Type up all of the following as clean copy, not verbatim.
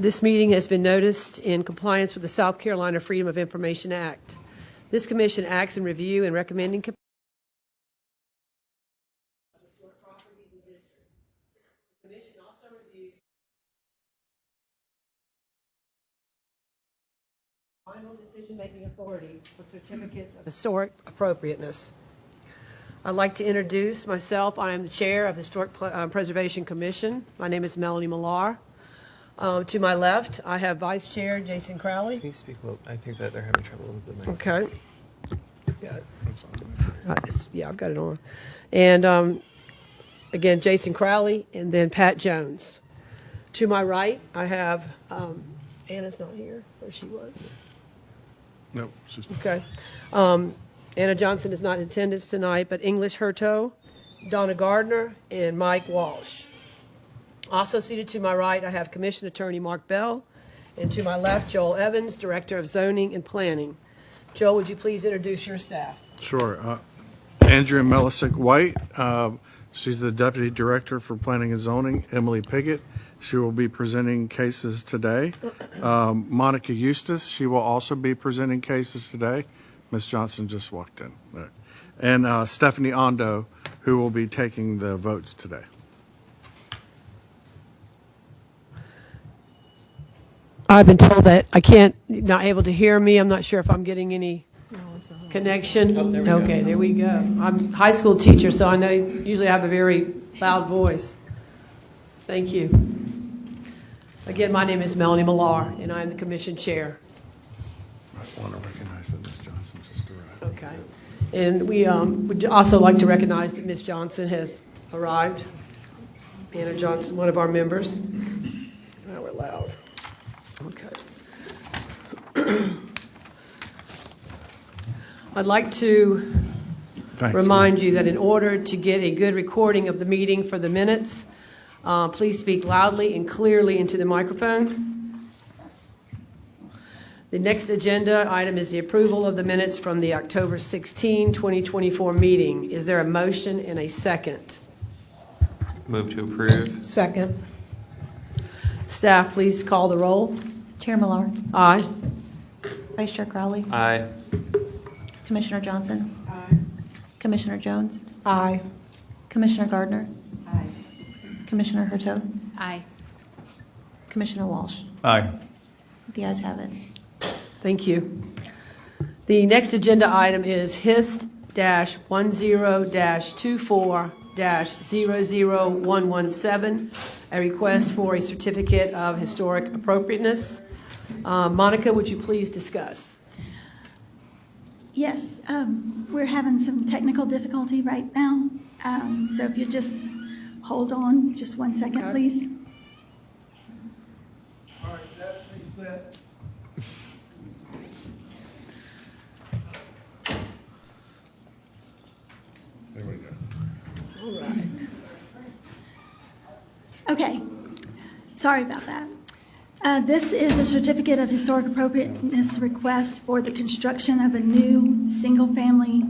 This meeting has been noticed in compliance with the South Carolina Freedom of Information Act. This commission acts in review and recommending historic properties and districts. The commission also reviews final decision-making authority for certificates of historic appropriateness. I'd like to introduce myself. I am the chair of the Historic Preservation Commission. My name is Melanie Millar. To my left, I have Vice Chair Jason Crowley. Can you speak a little? I think that they're having trouble with the mic. Okay. Got it. Yeah, I've got it on. And again, Jason Crowley, and then Pat Jones. To my right, I have Anna's not here, where she was. No, she's not. Okay. Anna Johnson is not in attendance tonight, but English Hurto, Donna Gardner, and Mike Walsh. Also seated to my right, I have Commission Attorney Mark Bell, and to my left, Joel Evans, Director of Zoning and Planning. Joel, would you please introduce your staff? Sure. Andrea Melisick White, she's the Deputy Director for Planning and Zoning. Emily Piggott, she will be presenting cases today. Monica Eustace, she will also be presenting cases today. Ms. Johnson just walked in. And Stephanie Ondo, who will be taking the votes today. I've been told that not able to hear me. I'm not sure if I'm getting any connection. Oh, there we Okay, there we go. I'm a high school teacher, so I know usually I have a very loud voice. Thank you. Again, my name is Melanie Millar, and I'm the commission chair. I want to recognize that Ms. Johnson just arrived. Okay. And we would also like to recognize that Ms. Johnson has arrived. Anna Johnson, one of our members. Now we're loud. Okay. I'd like to remind you that in order to get a good recording of the meeting for the minutes, please speak loudly and clearly into the microphone. The next agenda item is the approval of the minutes from the October 16, 2024 meeting. Is there a motion and a second? Move to approve. Second. Staff, please call the roll. Chair Millar. Aye. Vice Chair Crowley. Aye. Commissioner Johnson. Aye. Commissioner Jones. Aye. Commissioner Gardner. Aye. Commissioner Hurto. Aye. Commissioner Walsh. Aye. The ayes have it. Thank you. The next agenda item is HIST-10-24-00117, a request for a certificate of historic appropriateness. Monica, would you please discuss? Yes, we're having some technical difficulty right now. So if you just hold on just 1 second, Okay. please. All right, that's reset. There we go. All right. Okay, sorry about that. This is a certificate of historic appropriateness request for the construction of a new single-family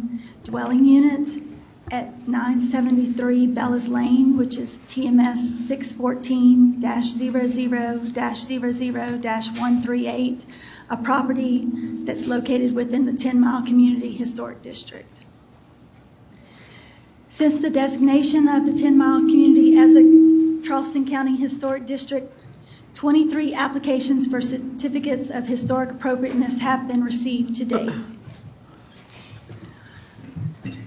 dwelling unit at 973 Bellas Lane, which is TMS 614-00-00-138, a property that's located within the 10 Mile Community Historic District. Since the designation of the 10 Mile Community as a Charleston County Historic District, 23 applications for certificates of historic appropriateness have been received to date.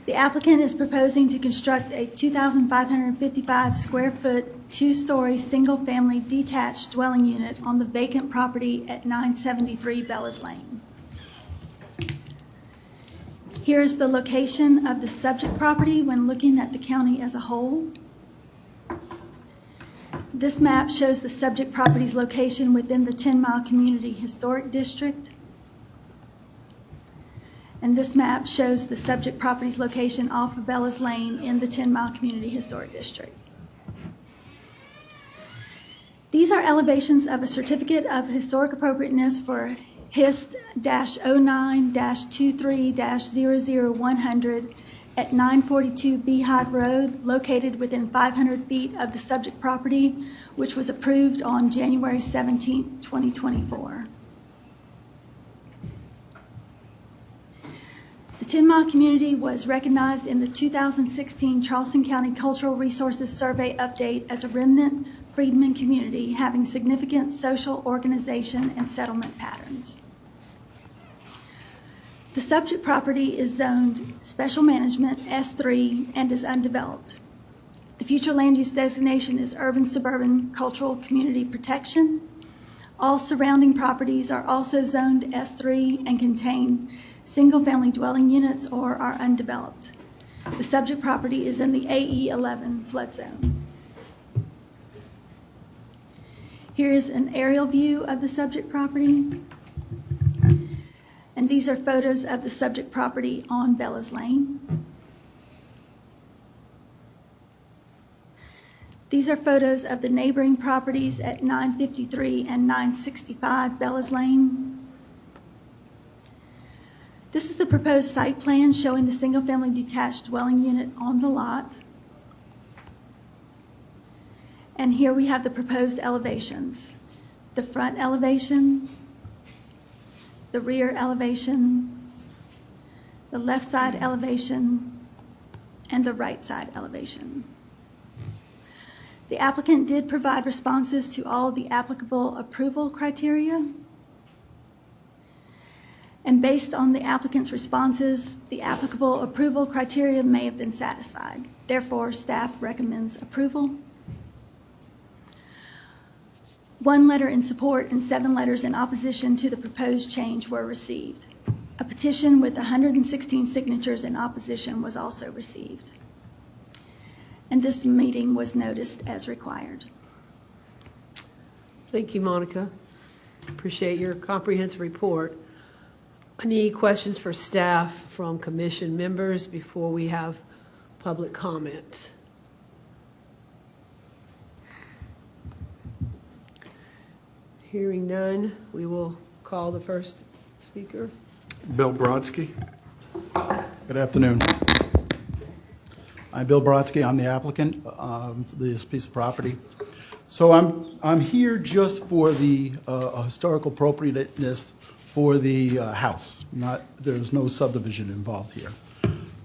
The applicant is proposing to construct a 2,555 square foot, 2-story, single-family detached dwelling unit on the vacant property at 973 Bellas Lane. Here's the location of the subject property when looking at the county as a whole. This map shows the subject property's location within the 10 Mile Community Historic District. And this map shows the subject property's location off of Bellas Lane in the 10 Mile Community Historic District. These are elevations of a certificate of historic appropriateness for HIST-09-23-00100 at 942 Beehive Road, located within 500 feet of the subject property, which was approved on January 17, 2024. The 10 Mile community was recognized in the 2016 Charleston County Cultural Resources Survey update as a remnant freedmen community having significant social organization and settlement patterns. The subject property is zoned Special Management S3 and is undeveloped. The future land use designation is Urban Suburban Cultural Community Protection. All surrounding properties are also zoned S3 and contain single-family dwelling units or are undeveloped. The subject property is in the AE11 flood zone. Here is an aerial view of the subject property. And these are photos of the subject property on Bella's Lane. These are photos of the neighboring properties at 953 and 965 Bella's Lane. This is the proposed site plan showing the single-family detached dwelling unit on the lot. And here we have the proposed elevations. The front elevation, the rear elevation, the left side elevation, and the right side elevation. The applicant did provide responses to all of the applicable approval criteria. And based on the applicant's responses, the applicable approval criteria may have been satisfied. Therefore, staff recommends approval. 1 letter in support and 7 letters in opposition to the proposed change were received. A petition with 116 signatures in opposition was also received. And this meeting was noticed as required. Thank you, Monica. Appreciate your comprehensive report. Any questions for staff from commission members before we have public comment? Hearing none, we will call the first speaker. Bill Brodsky. Good afternoon. I'm Bill Brodsky. I'm the applicant for this piece of property. So I'm here just for the historical appropriateness for the house. There's no subdivision involved here.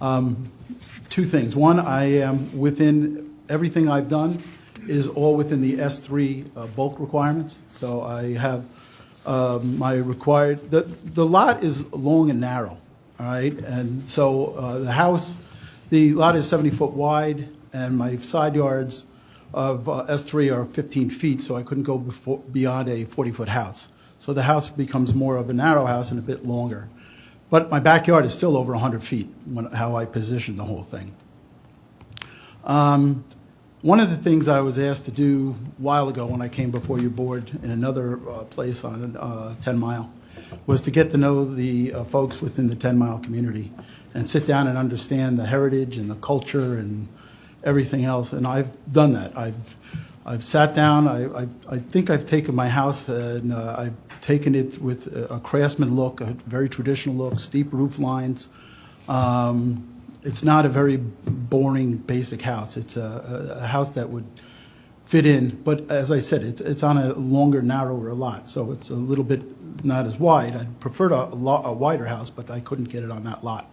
2 things. One, I am within everything I've done is all within the S3 bulk requirements. So I have my required, the lot is long and narrow, all right? And so the lot is 70 foot wide, and my side yards of S3 are 15 feet, so I couldn't go beyond a 40-foot house. So the house becomes more of a narrow house and a bit longer. But my backyard is still over 100 feet, how I position the whole thing. One of the things I was asked to do a while ago when I came before your board in another place on 10 Mile was to get to know the folks within the 10 Mile community and sit down and understand the heritage and the culture and everything else. And I've done that. I've sat down. I think I've taken my house and I've taken it with a craftsman look, a very traditional look, steep roof lines. It's not a very boring, basic house. It's a house that would fit in. But as I said, it's on a longer, narrower lot, so it's a little bit not as wide. I'd preferred a wider house, but I couldn't get it on that lot.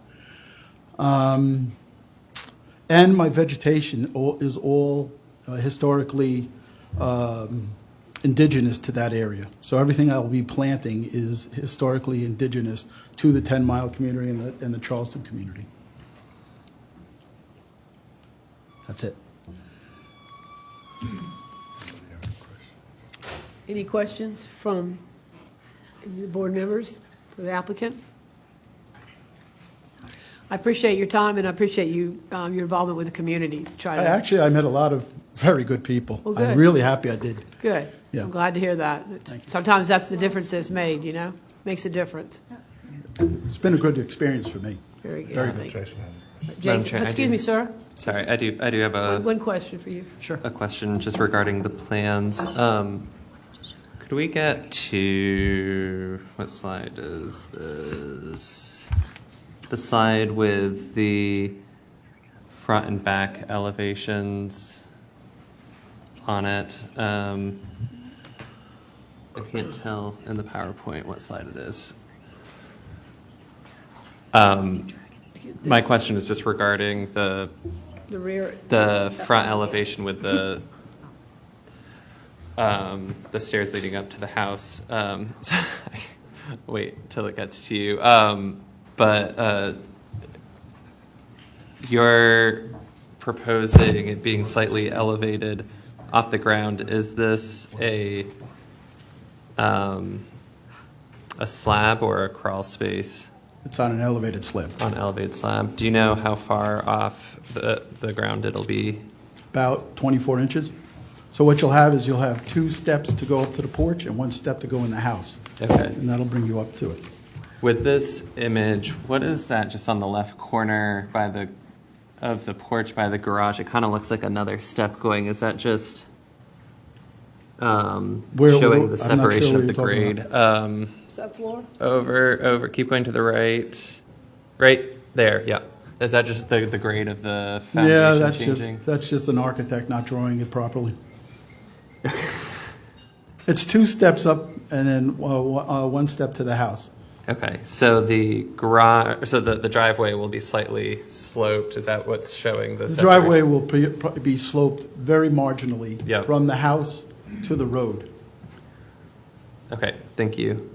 And my vegetation is all historically indigenous to that area. So everything I will be planting is historically indigenous to the 10 Mile community and the Charleston community. That's it. Any questions from the board members for the applicant? I appreciate your time, and I appreciate you, your involvement with the community. To try to Actually, I met a lot of very good people. Well, good. I'm really happy I did. Good. Yeah. I'm glad to hear that. Sometimes that's the difference that's made, you know? Makes a difference. It's been a good experience for me. Very good. Very I good. think. Madam Jason, Chair, I excuse do- me, sir. Sorry, I do have One question for you. Sure. a question just regarding the plans. Could we get to, what slide is this? The slide with the front and back elevations on it. I can't tell in the PowerPoint what slide it is. My question is just regarding the rear. front elevation with the stairs leading up to the house. Wait till it gets to you. But you're proposing it being slightly elevated off the ground. Is this a slab or a crawl space? It's on an elevated slab, On elevated slab. Do you know how far off the ground it'll be? about 24 inches. So what you'll have is you'll have 2 steps to go up to the porch and 1 step to go in the house. Okay. And that'll bring you up to it. With this image, what is that just on the left corner of the porch by the garage? It kind of looks like another step going. Is that just showing the I'm not sure separation what of the you're talking grade? Subfloor? Over, keep going to the right. Right there, yeah. Is that just the grade of the foundation Yeah, changing? that's just an architect not drawing it properly. It's 2 steps up and then 1 step to the house. Okay, so the garage, so the driveway will be slightly sloped. Is that what's showing the The separation? driveway will be sloped very marginally Yep. from the house to the road. Okay, thank you.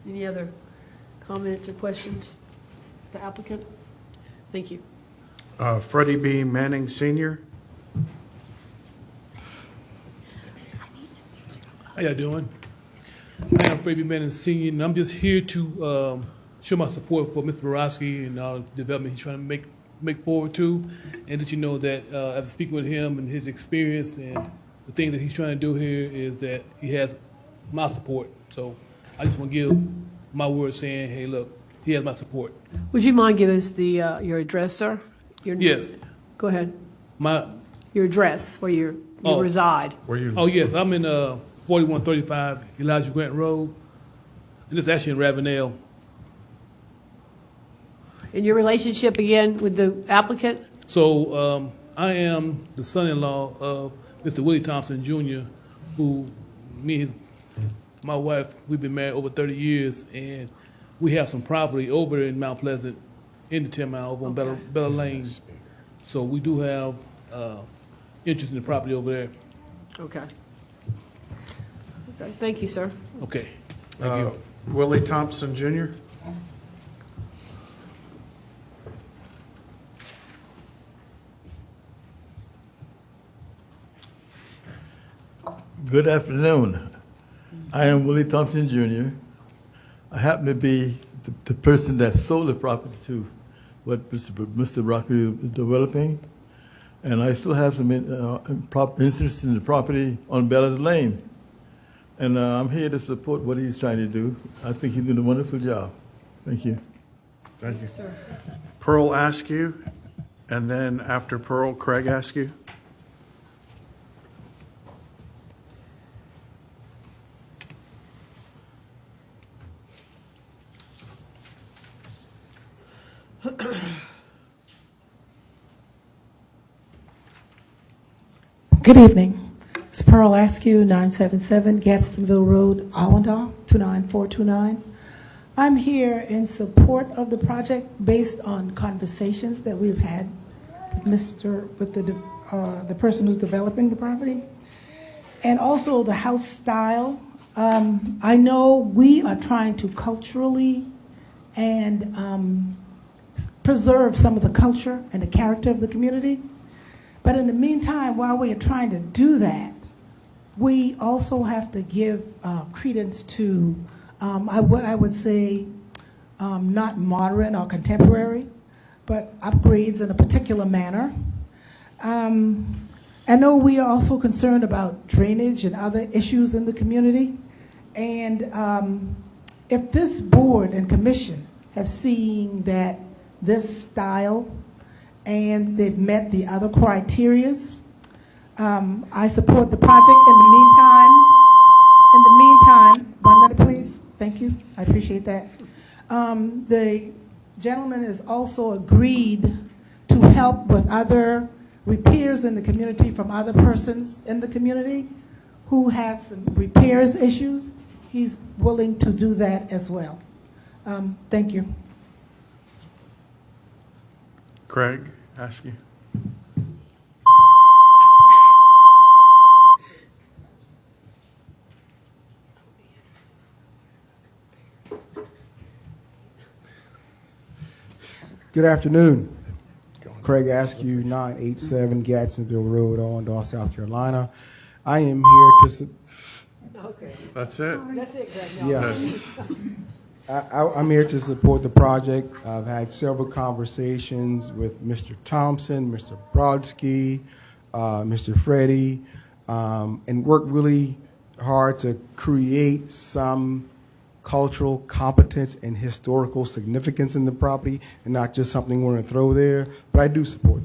Any other comments or questions? The applicant? Thank you. Freddie B. Manning Sr. How y'all doing? I am Freddie Manning Sr., and I'm just here to show my support for Mr. Borowski and all the development he's trying to make forward to, and let you know that after speaking with him and his experience and the things that he's trying to do here is that he has my support. So I just want to give my word saying, hey, look, he has my support. Would you mind giving us your address, sir? Yes. Go ahead. Your Address, where you Oh. reside. Where you? Oh, yes, I'm in 4135 Elijah Grant Road, and it's actually in Ravenel. And your relationship again with the applicant? So I am the son-in-law of Mr. Willie Thompson Jr., who me and my wife, we've been married over 30 years, and we have some property over in Mount Pleasant in the 10 mile over on Bella Lane. So we do have interest in the property over there. Okay. Okay, thank you, sir. Okay, thank you. Willie Thompson Jr. Good afternoon. I am Willie Thompson Jr. I happen to be the person that sold the property to what Mr. Broccoli is developing, and I still have some interest in the property on Bella Lane. And I'm here to support what he's trying to do. I think he's doing a wonderful job. Thank you. Thank you. Pearl Askew, and then after Pearl, Craig Askew. Good evening. It's Pearl Askew, 977 Gadsdenville Road, Allendale, 29429. I'm here in support of the project based on conversations that we've had with the person who's developing the property, and also the house style. I know we are trying to culturally and preserve some of the culture and the character of the community. But in the meantime, while we are trying to do that, we also have to give credence to what I would say not modern or contemporary, but upgrades in a particular manner. I know we are also concerned about drainage and other issues in the community. And if this board and commission have seen that this style and they've met the other criterias, I support the project. In the meantime, 1 minute please, thank you, I appreciate that. gentleman has also agreed to help with other repairs in the community from other persons in the community who has some repairs issues. He's willing to do that as well. Thank you. Craig, ask you. Good afternoon. Craig Askew, 987 Gadsdenville Road, Allendale, South Carolina. I am here to, Okay, That's it? that's it, Greg. No. yeah. I'm here to support the project. I've had several conversations with Mr. Thompson, Mr. Brodsky, Mr. Freddie, and worked really hard to create some cultural competence and historical significance in the property, and not just something we're going to throw there. But I do support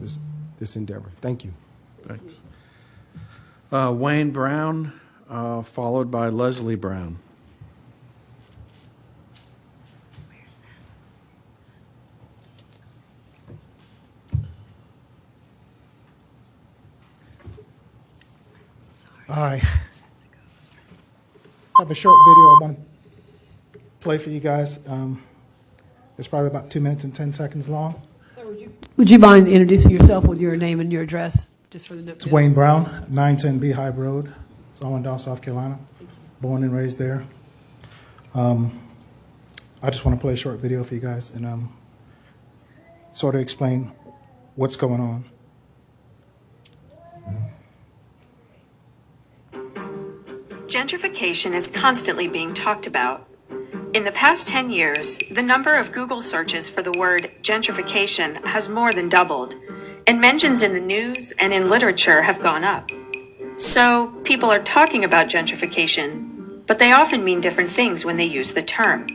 this endeavor. Thank you. Thanks. Wayne Brown, followed by Leslie Brown. Hi. I have a short video I want to play for you guys. It's probably about 2 minutes and 10 seconds long. Sir, would you mind introducing yourself with your name and your address, just for the... It's Wayne Brown, 910 Beehive Road. It's Allendale, South Carolina. Born and raised there. I just want to play a short video for you guys and sort of explain what's going on. Gentrification is constantly being talked about. In the past 10 years, the number of Google searches for the word gentrification has more than doubled, and mentions in the news and in literature have gone up. So, people are talking about gentrification, but they often mean different things when they use the term.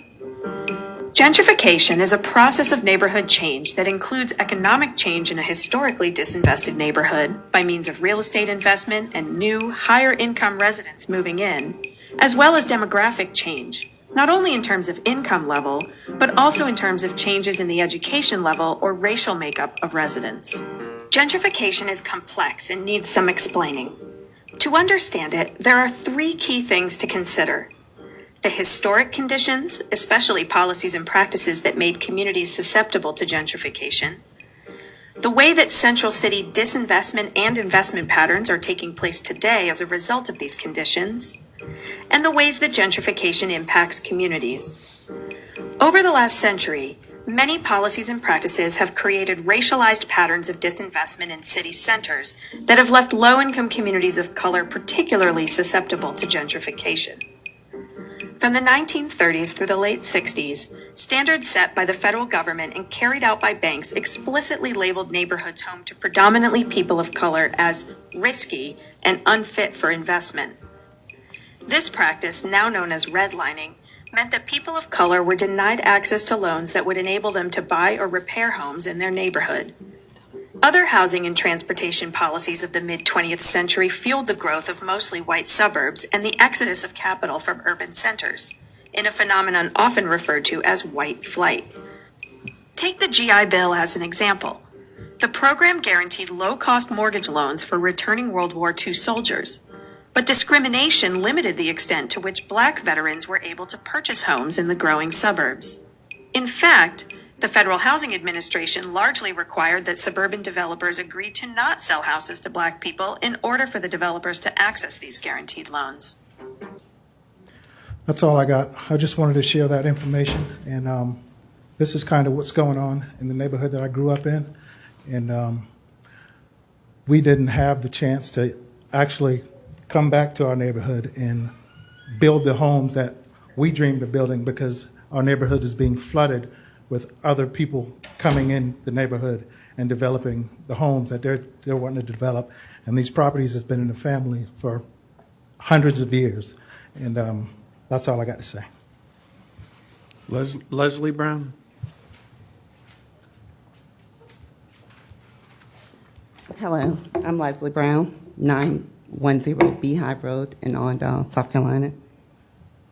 Gentrification is a process of neighborhood change that includes economic change in a historically disinvested neighborhood by means of real estate investment and new, higher income residents moving in, as well as demographic change, not only in terms of income level, but also in terms of changes in the education level or racial makeup of residents. Gentrification is complex and needs some explaining. To understand it, there are 3 key things to consider: the historic conditions, especially policies and practices that made communities susceptible to gentrification, the way that central city disinvestment and investment patterns are taking place today as a result of these conditions, and the ways that gentrification impacts communities. Over the last century, many policies and practices have created racialized patterns of disinvestment in city centers that have left low-income communities of color particularly susceptible to gentrification. From the 1930s through the late 60s, standards set by the federal government and carried out by banks explicitly labeled neighborhoods home to predominantly people of color as risky and unfit for investment. This practice, now known as redlining, meant that people of color were denied access to loans that would enable them to buy or repair homes in their neighborhood. Other housing and transportation policies of the mid-20th century fueled the growth of mostly white suburbs and the exodus of capital from urban centers, in a phenomenon often referred to as white flight. Take the GI Bill as an example. The program guaranteed low-cost mortgage loans for returning World War II soldiers, but discrimination limited the extent to which Black veterans were able to purchase homes in the growing suburbs. In fact, the Federal Housing Administration largely required that suburban developers agree to not sell houses to Black people in order for the developers to access these guaranteed loans. That's all I got. I just wanted to share that information, and this is kind of what's going on in the neighborhood that I grew up in. And we didn't have the chance to actually come back to our neighborhood and build the homes that we dreamed of building, because our neighborhood is being flooded with other people coming in the neighborhood and developing the homes that they're wanting to develop. And these properties has been in the family for hundreds of years. And that's all I got to say. Leslie Brown? Hello, I'm Leslie Brown, 910 Beehive Road in Allendale, South Carolina.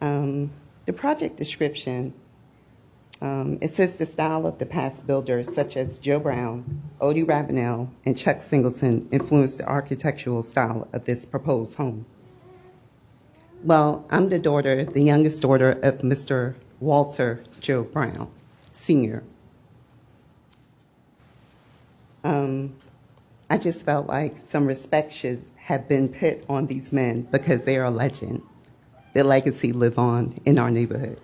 The project description It says the style of the past builders such as Joe Brown, Odie Ravenel, and Chuck Singleton influenced the architectural style of this proposed home. Well, I'm the youngest daughter of Mr. Walter Joe Brown, Sr. I just felt like some respect should have been put on these men because they are a legend. Their legacy live on in our neighborhood.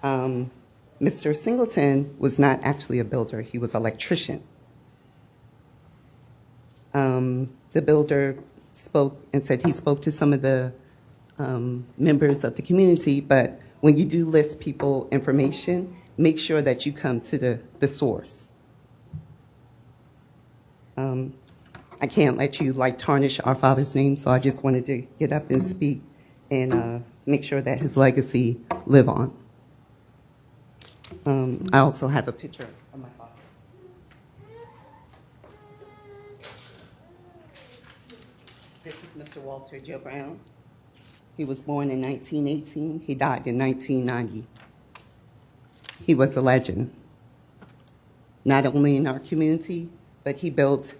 Mr. Singleton was not actually a builder, he was an electrician. The builder spoke and said he spoke to some of the members of the community, but when you do list people information, make sure that you come to the source. I can't let you tarnish our father's name, so I just wanted to get up and speak and make sure that his legacy live on. I also have a picture of my father. This is Mr. Walter Joe Brown. He was born in 1918. He died in 1990. He was a legend, not only in our community, but he built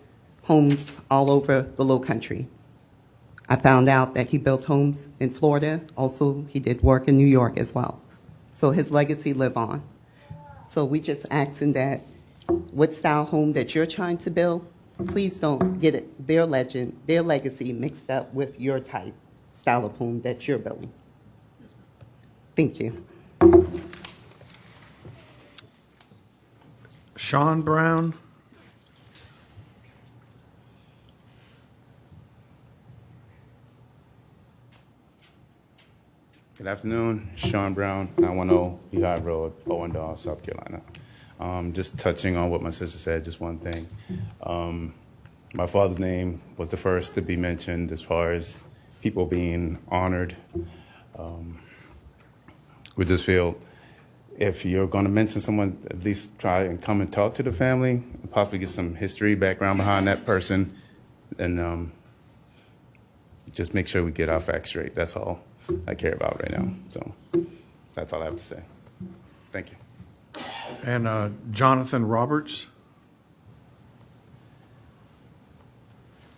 homes all over the Low Country. I found out that he built homes in Florida. Also, he did work in New York as well. So his legacy live on. So we just asking that what style home that you're trying to build, please don't get their legend, their legacy mixed up with your type style of home that you're building. Thank you. Sean Brown. Good afternoon, Sean Brown, 910 Beehive Road, Owendale, South Carolina. Just touching on what my sister said, just one thing. My father's name was the first to be mentioned as far as people being honored with this field. If you're going to mention someone, at least try and come and talk to the family, possibly get some history, background behind that person, and just make sure we get our facts straight. That's all I care about right now. So that's all I have to say. Thank you. And Jonathan Roberts.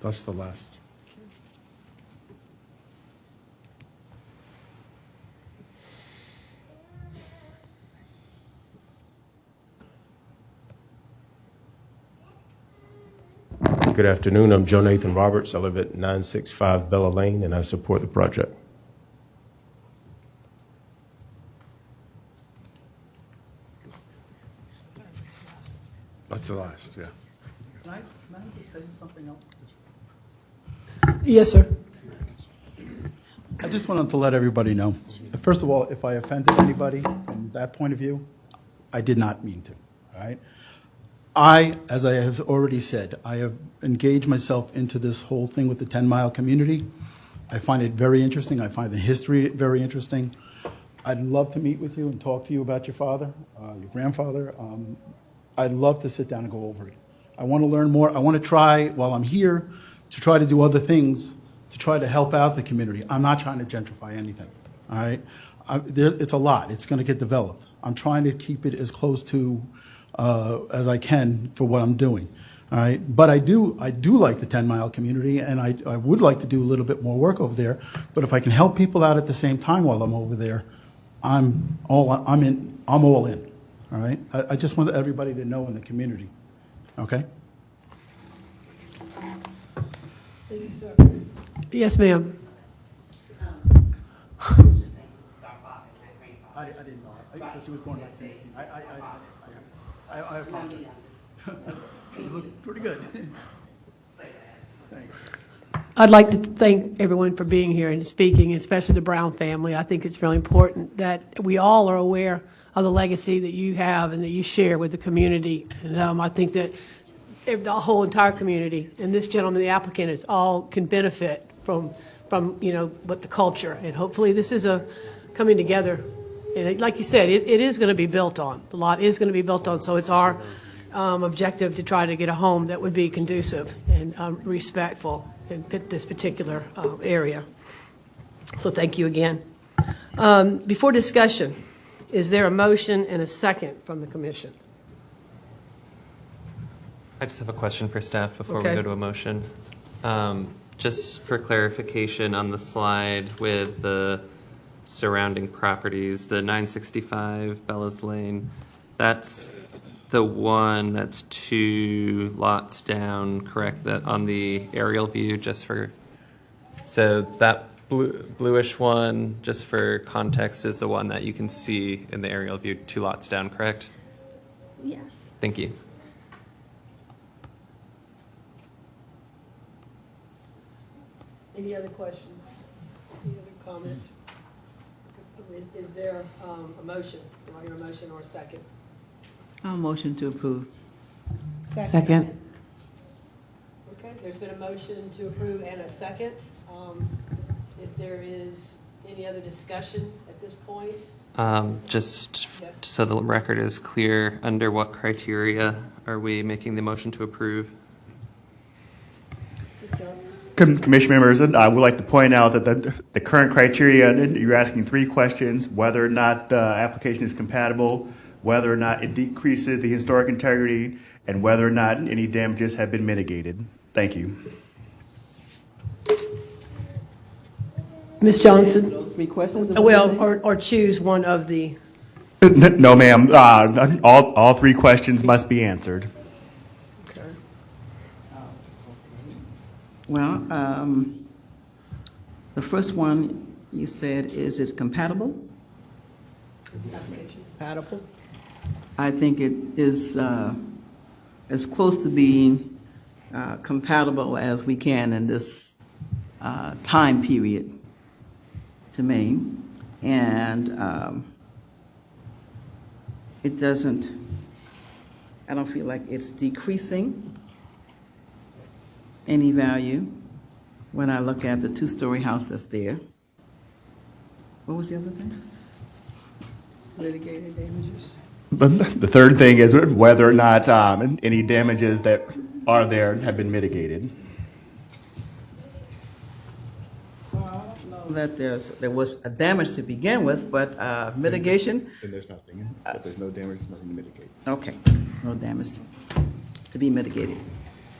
That's the last. Good afternoon. I'm Joe Nathan Roberts. I live at 965 Bella Lane, and I support the project. That's the last, yeah. Can I just say something else? Yes, sir. I just wanted to let everybody know. First of all, if I offended anybody from that point of view, I did not mean to, all right? As I have already said, I have engaged myself into this whole thing with the 10-mile community. I find it very interesting. I find the history very interesting. I'd love to meet with you and talk to you about your father, your grandfather. I'd love to sit down and go over it. I want to learn more. I want to try, while I'm here, to try to do other things to try to help out the community. I'm not trying to gentrify anything, all right? It's a lot. It's going to get developed. I'm trying to keep it as close to as I can for what I'm doing, all right? But I do like the 10-mile community, and I would like to do a little bit more work over there. But if I can help people out at the same time while I'm over there, I'm all in, all right? I just want everybody to know in the community, okay? Thank you, sir. Yes, ma'am. I didn't know. Because he was born in 1918. I apologize. You look pretty good. Thanks. I'd like to thank everyone for being here and speaking, especially the Brown family. I think it's really important that we all are aware of the legacy that you have and that you share with the community. And I think that the whole entire community, and this gentleman, the applicant, is all can benefit from what the culture. And hopefully this is a coming together. And like you said, it is going to be built on. The lot is going to be built on. So it's our objective to try to get a home that would be conducive and respectful and fit this particular area. So thank you again. Before discussion, Is there a motion and a second from the commission? I just have a question for staff before we Okay. go to a motion. Just for clarification on the slide with the surrounding properties, the 965 Bellas Lane, that's the one that's 2 lots down, correct? That on the aerial view, just for, so that bluish one, just for context, is the one that you can see in the aerial view 2 lots down, correct? Yes. Thank you. Any other questions? Any other comments? Is there a motion? Do I hear a motion or a second? I'll motion to approve. Second. Okay, there's been a motion to approve and a second. If there is any other discussion at this point? Just Yes. so the record is clear, under what criteria are we making the motion to approve? Ms. Johnson? Commission members, I would like to point out that the current criteria, you're asking 3 questions: whether or not the application is compatible, whether or not it decreases the historic integrity, and whether or not any damages have been mitigated. Thank you. Ms. Johnson? Those 3 questions? Well, or choose one of the, No, ma'am. All 3 questions must be answered. okay. Well, the first one you said, is it compatible? Compatible? I think it is as close to being compatible as we can in this time period to me. And it doesn't, I don't feel like it's decreasing any value when I look at the 2-story house that's there. What was the other thing? Litigated damages? The third thing is whether or not any damages that are there have been mitigated. That there was a damage to begin with, but mitigation? And there's nothing. But there's no damage, there's nothing to mitigate. Okay, no damage to be mitigated.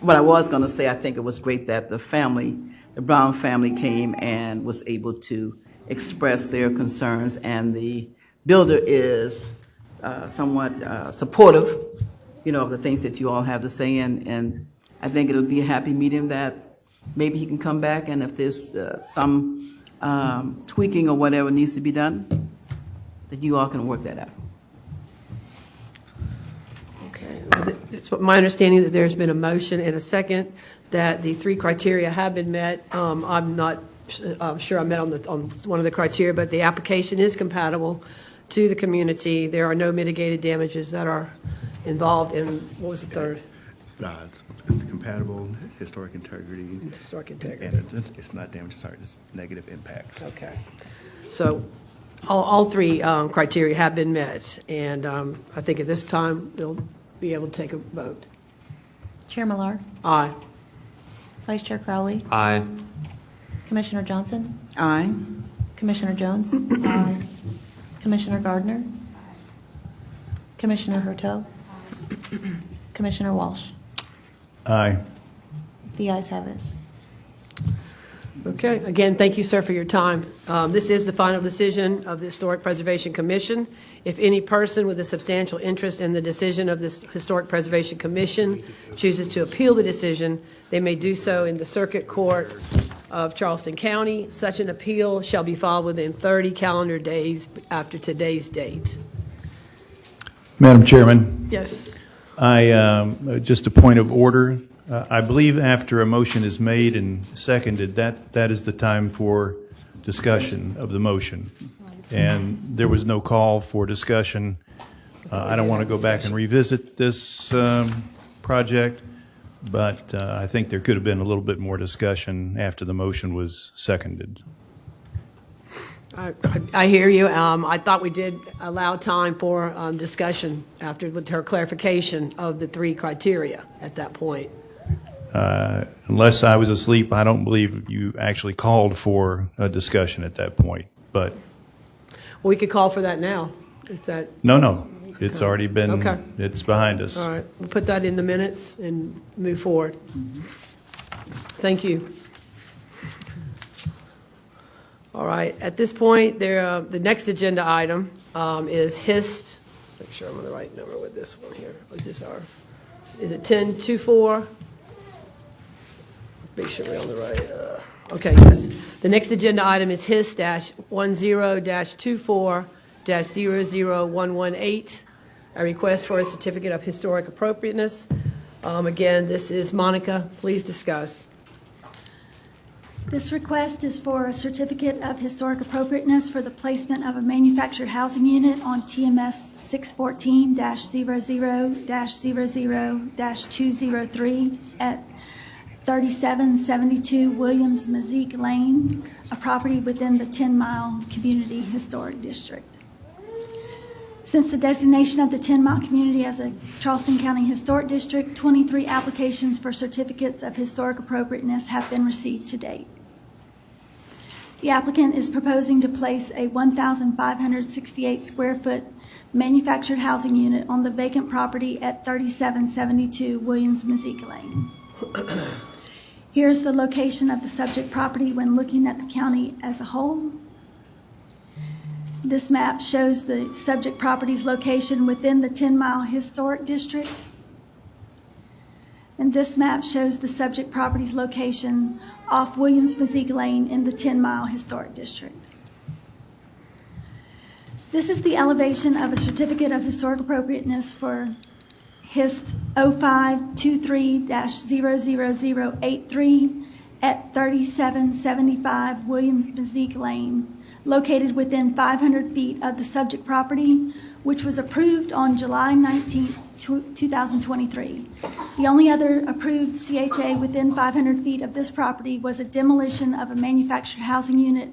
But I was going to say, I think it was great that the family, the Brown family, came and was able to express their concerns, and the builder is somewhat supportive, of the things that you all have to say, and I think it'll be a happy medium that maybe he can come back, and if there's some tweaking or whatever needs to be done, that you all can work that out. Okay. It's my understanding that there's been a motion and a second that the 3 criteria have been met. I'm not sure I met on one of the criteria, but the application is compatible to the community. There are no mitigated damages that are involved in, what was the third? It's compatible, historic integrity. Historic integrity. And it's not damage, sorry, it's negative impacts. Okay. So all 3 criteria have been met, and I think at this time, they'll be able to take a vote. Chair Millar, Aye. Vice Chair Crowley, Aye. Commissioner Johnson, Aye. Commissioner Jones, Aye. Commissioner Gardner, Commissioner Hurteau, Commissioner Walsh. Aye. The ayes have it. Okay, again, thank you, sir, for your time. This is the final decision of the Historic Preservation Commission. If any person with a substantial interest in the decision of this Historic Preservation Commission chooses to appeal the decision, they may do so in the Circuit Court of Charleston County. Such an appeal shall be filed within 30 calendar days after today's date. Madam Chairman, Yes. just a point of order. I believe after a motion is made and seconded, that is the time for discussion of the motion. And there was no call for discussion. I don't want to go back and revisit this project, but I think there could have been a little bit more discussion after the motion was seconded. I hear you. I thought we did allow time for discussion after, with her clarification of the 3 criteria at that point. Unless I was asleep, I don't believe you actually called for a discussion at that point, but We could call for that now. If that, No, it's already been, Okay. it's behind us. all right, we'll put that in the minutes and move forward. Thank you. All right, at this point, the next agenda item is HIST. Make sure I'm on the right number with this one here. Is it 1024? Make sure we're on the right. Okay, yes. The next agenda item is HIS-10-24-00118, a request for a certificate of historic appropriateness. Again, this is Monica. Please discuss. This request is for a certificate of historic appropriateness for the placement of a manufactured housing unit on TMS 614-00-00-203 at 3772 Williams Mazik Lane, a property within the 10-Mile Community Historic District. Since the designation of the 10-Mile community as a Charleston County Historic District, 23 applications for certificates of historic appropriateness have been received to date. The applicant is proposing to place a 1,568 square foot manufactured housing unit on the vacant property at 3772 Williams Mazik Lane. Here's the location of the subject property when looking at the county as a whole. This map shows the subject property's location within the 10-Mile Historic District. And this map shows the subject property's location off Williams Mazik Lane in the 10-Mile Historic District. This is the elevation of a certificate of historic appropriateness for HIST 0523-00083 at 3775 Williams Mazik Lane, located within 500 feet of the subject property, which was approved on July 19, 2023. The only other approved CHA within 500 feet of this property was a demolition of a manufactured housing unit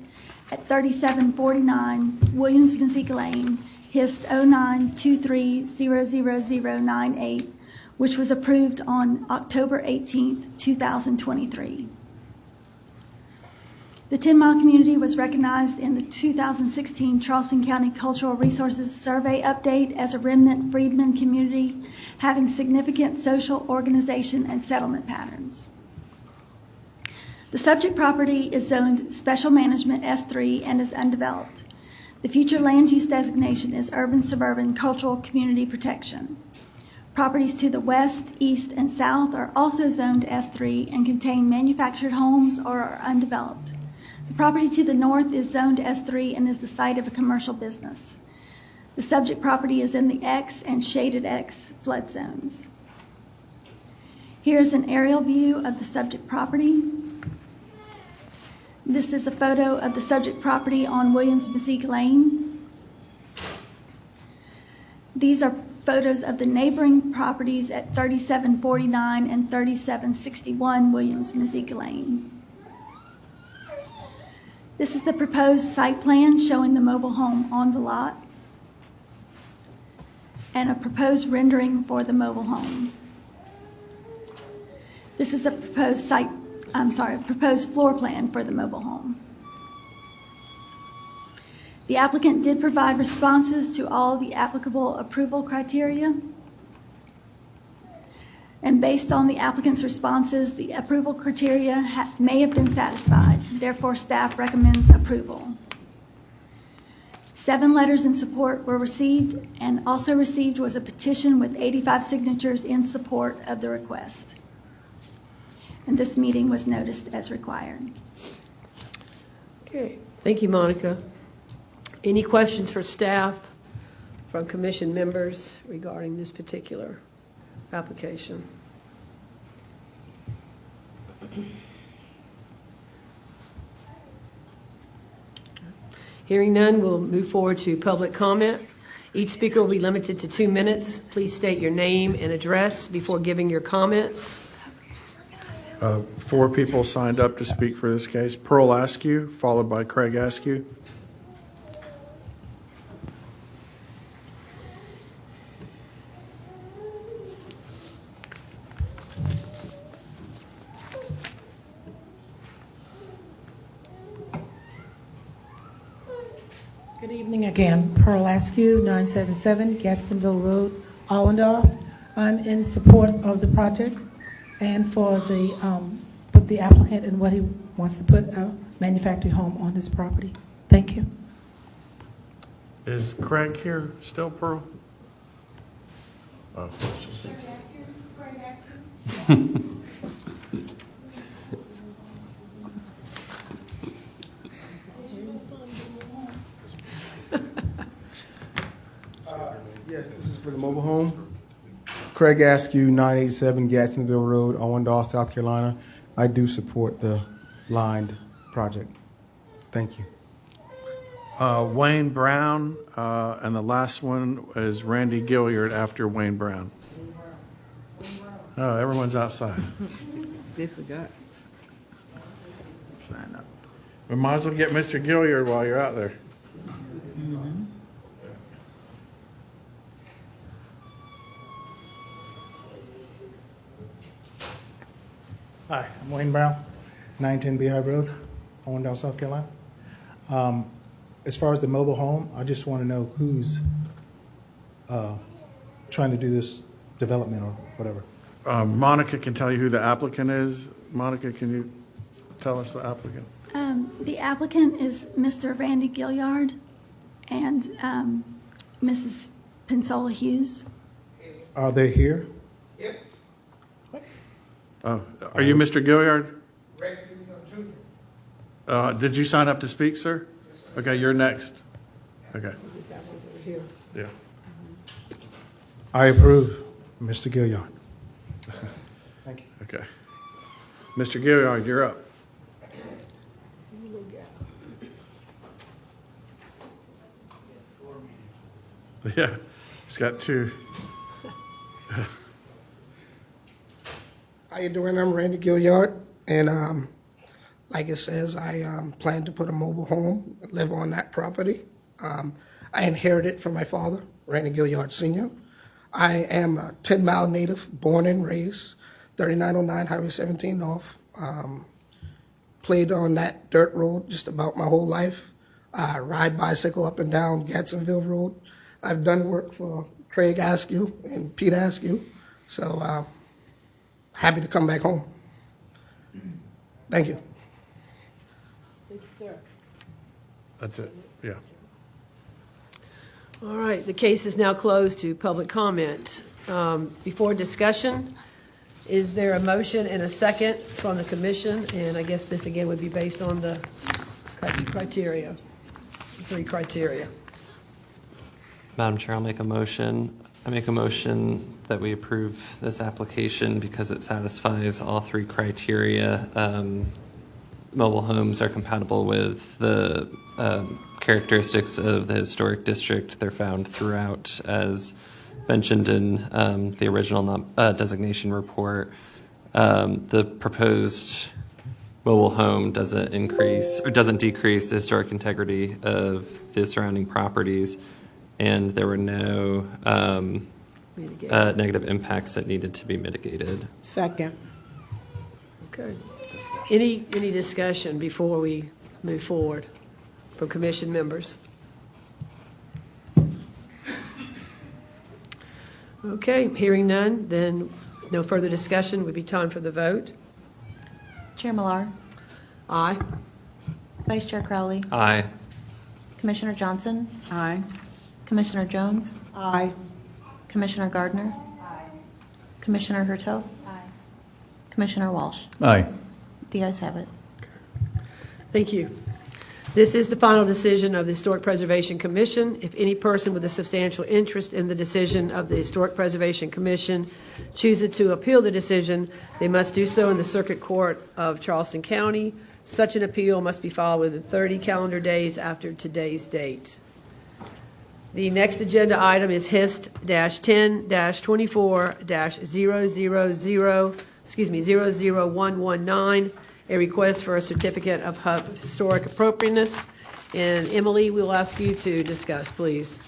at 3749 Williams Mazik Lane, HIST 0923-00098, which was approved on October 18, 2023. The 10-Mile community was recognized in the 2016 Charleston County Cultural Resources Survey update as a remnant freedmen community having significant social organization and settlement patterns. The subject property is zoned Special Management S3 and is undeveloped. The future land use designation is Urban Suburban Cultural Community Protection. Properties to the west, east, and south are also zoned S3 and contain manufactured homes or are undeveloped. The property to the north is zoned S3 and is the site of a commercial business. The subject property is in the X and shaded X flood zones. Here's an aerial view of the subject property. This is a photo of the subject property on Williams Mazik Lane. These are photos of the neighboring properties at 3749 and 3761 Williams Mazik Lane. This is the proposed site plan showing the mobile home on the lot and a proposed rendering for the mobile home. This is a proposed proposed floor plan for the mobile home. The applicant did provide responses to all the applicable approval criteria. And based on the applicant's responses, the approval criteria may have been satisfied. Therefore, staff recommends approval. 7 letters in support were received, and also received was a petition with 85 signatures in support of the request. And this meeting was noticed as required. Okay, thank you, Monica. Any questions for staff from commission members regarding this particular application? Hearing none, we'll move forward to public comment. Each speaker will be limited to 2 minutes. Please state your name and address before giving your comments. 4 people signed up to speak for this case. Pearl Askew, followed by Craig Askew. Good Good evening again. Pearl Askew, 977 Gadsdenville Road, Allendale. I'm in support of the project and for the applicant and what he wants to put a manufactured home on his property. Thank you. Is Craig here still, Pearl? Oh, Yes, this is for the mobile home. Craig Askew, 987 Gadsdenville Road, Owendale, South Carolina. I do support the lined project. Thank you. Wayne Brown, and the last one is Randy Gilliard after Wayne Brown. Oh, everyone's outside. They forgot. Sign up. We might as well get Mr. Gilliard while you're out there. Hi, I'm Wayne Brown, 910 Beehive Road, Owendale, South Carolina. As far as the mobile home, I just want to know who's trying to do this development or whatever. Monica can tell you who the applicant is. Monica, can you tell us the applicant? The applicant is Mr. Randy Gilliard and Mrs. Pensola Hughes. Are they here? Oh, are you Mr. Gilliard? Did you sign up to speak, sir? Okay, you're next. Okay. Yeah. I approve, Mr. Gilliard. Thank you. Okay. Mr. Gilliard, you're up. Yeah, he's got two. How you doing? I'm Randy Gilliard, and like it says, I plan to put a mobile home, live on that property. I inherited from my father, Randy Gilliard Sr. I am a 10-mile native, born and raised, 3909 Highway 17 North. Played on that dirt road just about my whole life. I ride bicycle up and down Gadsdenville Road. I've done work for Craig Askew and Pete Askew, so happy to come back home. Thank you. Thank you, sir. That's it, yeah. All right, the case is now closed to public comment. Before discussion, is there a motion and a second from the commission? And I guess this again would be based on the criteria, three criteria. Madam Chair, I'll make a motion. I make a motion that we approve this application because it satisfies all three criteria. Mobile homes are compatible with the characteristics of the historic district. They're found throughout, as mentioned in the original designation report. The proposed mobile home doesn't increase or doesn't decrease the historic integrity of the surrounding properties, and there were no negative impacts that needed to be mitigated. Second. Okay. Any discussion before we move forward from commission members? Okay, hearing none, then no further discussion, would be time for the vote. Chair Millar, Aye. Vice Chair Crowley, Aye. Commissioner Johnson, Aye. Commissioner Jones, Aye. Commissioner Gardner, Commissioner Hurteau, Commissioner Walsh. Aye. The ayes have it. Thank you. This is the final decision of the Historic Preservation Commission. If any person with a substantial interest in the decision of the Historic Preservation Commission chooses to appeal the decision, they must do so in the Circuit Court of Charleston County. Such an appeal must be filed within 30 calendar days after today's date. The next agenda item is HIST-10-24-00119, a request for a certificate of historic appropriateness. And Emily, we'll ask you to discuss, please.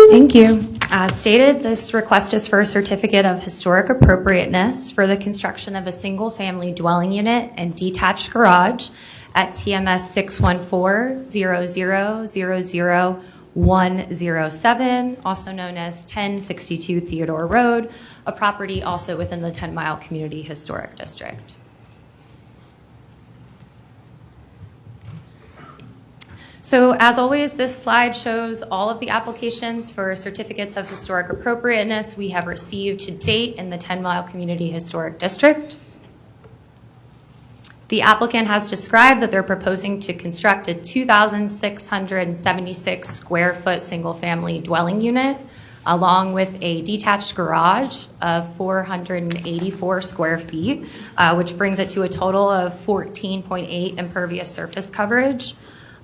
Thank you. As stated, this request is for a certificate of historic appropriateness for the construction of a single-family dwelling unit and detached garage at TMS 614-0000-107, also known as 1062 Theodore Road, a property also within the 10 Mile Community Historic District. So as always, this slide shows all of the applications for certificates of historic appropriateness we have received to date in the 10 Mile Community Historic District. The applicant has described that they're proposing to construct a 2,676 square foot single family dwelling unit along with a detached garage of 484 square feet, which brings it to a total of 14.8 impervious surface coverage.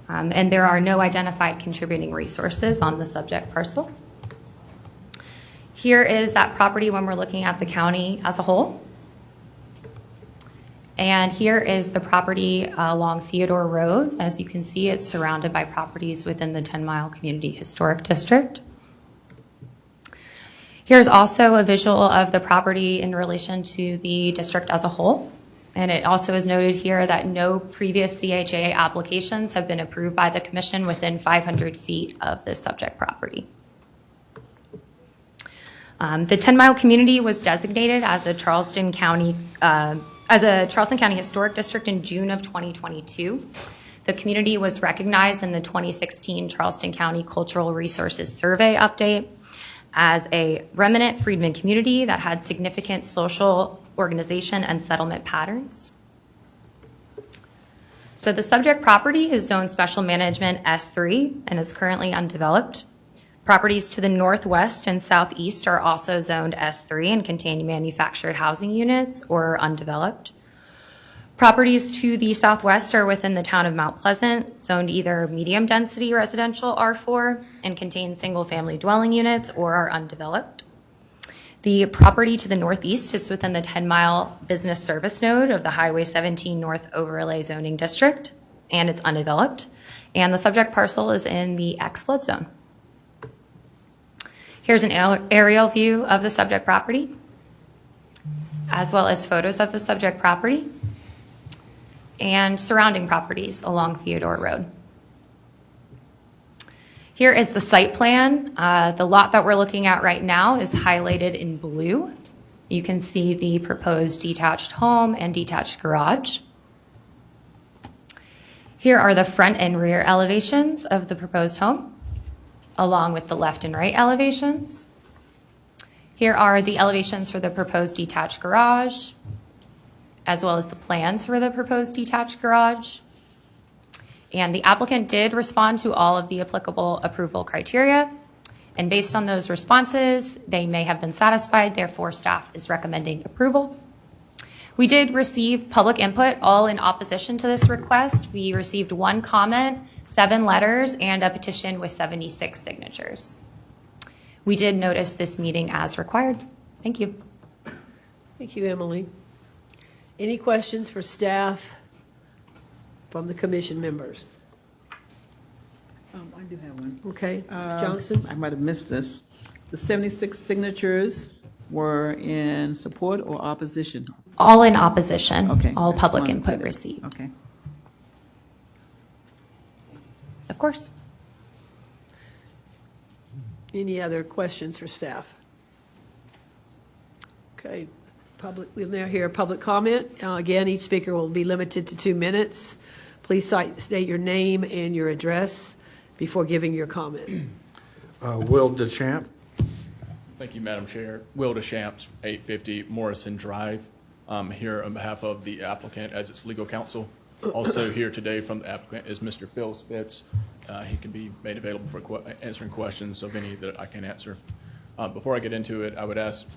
And there are no identified contributing resources on the subject parcel. Here is that property when we're looking at the county as a whole. And here is the property along Theodore Road. As you can see, it's surrounded by properties within the 10 Mile Community Historic District. Here's also a visual of the property in relation to the district as a whole. And it also is noted here that no previous CHA applications have been approved by the commission within 500 feet of this subject property. The 10 Mile community was designated as a Charleston County Historic District in June of 2022. The community was recognized in the 2016 Charleston County Cultural Resources Survey update as a remnant freedmen community that had significant social organization and settlement patterns. So the subject property is zoned special management S3 and is currently undeveloped. Properties to the northwest and southeast are also zoned S3 and contain manufactured housing units or are undeveloped. Properties to the southwest are within the town of Mount Pleasant, zoned either medium density residential R4 and contain single family dwelling units or are undeveloped. The property to the northeast is within the 10 Mile business service node of the Highway 17 North Overlay Zoning District, and it's undeveloped. And the subject parcel is in the X flood zone. Here's an aerial view of the subject property, as well as photos of the subject property and surrounding properties along Theodore Road. Here is the site plan. The lot that we're looking at right now is highlighted in blue. You can see the proposed detached home and detached garage. Here are the front and rear elevations of the proposed home, along with the left and right elevations. Here are the elevations for the proposed detached garage, as well as the plans for the proposed detached garage. And the applicant did respond to all of the applicable approval criteria. And based on those responses, they may have been satisfied, therefore staff is recommending approval. We did receive public input, all in opposition to this request. We received 1 comment, 7 letters, and a petition with 76 signatures. We did notice this meeting as required. Thank you. Thank you, Emily. Any questions for staff from the commission members? I do have one. Okay, Ms. Johnson? I might have missed this. The 76 signatures were in support or opposition? All in opposition. Okay. All I just public wanted to input put it- received. Okay. Of course. Any other questions for staff? Okay, we'll now hear public comment. Again, each speaker will be limited to 2 minutes. Please state your name and your address before giving your comment. Will DeChamp. Thank you, Madam Chair. Will DeChamps, 850 Morrison Drive. I'm here on behalf of the applicant as its legal counsel. Also here today from the applicant is Mr. Phil Spitz. He can be made available for answering questions of any that I can answer. Before I get into it, I would ask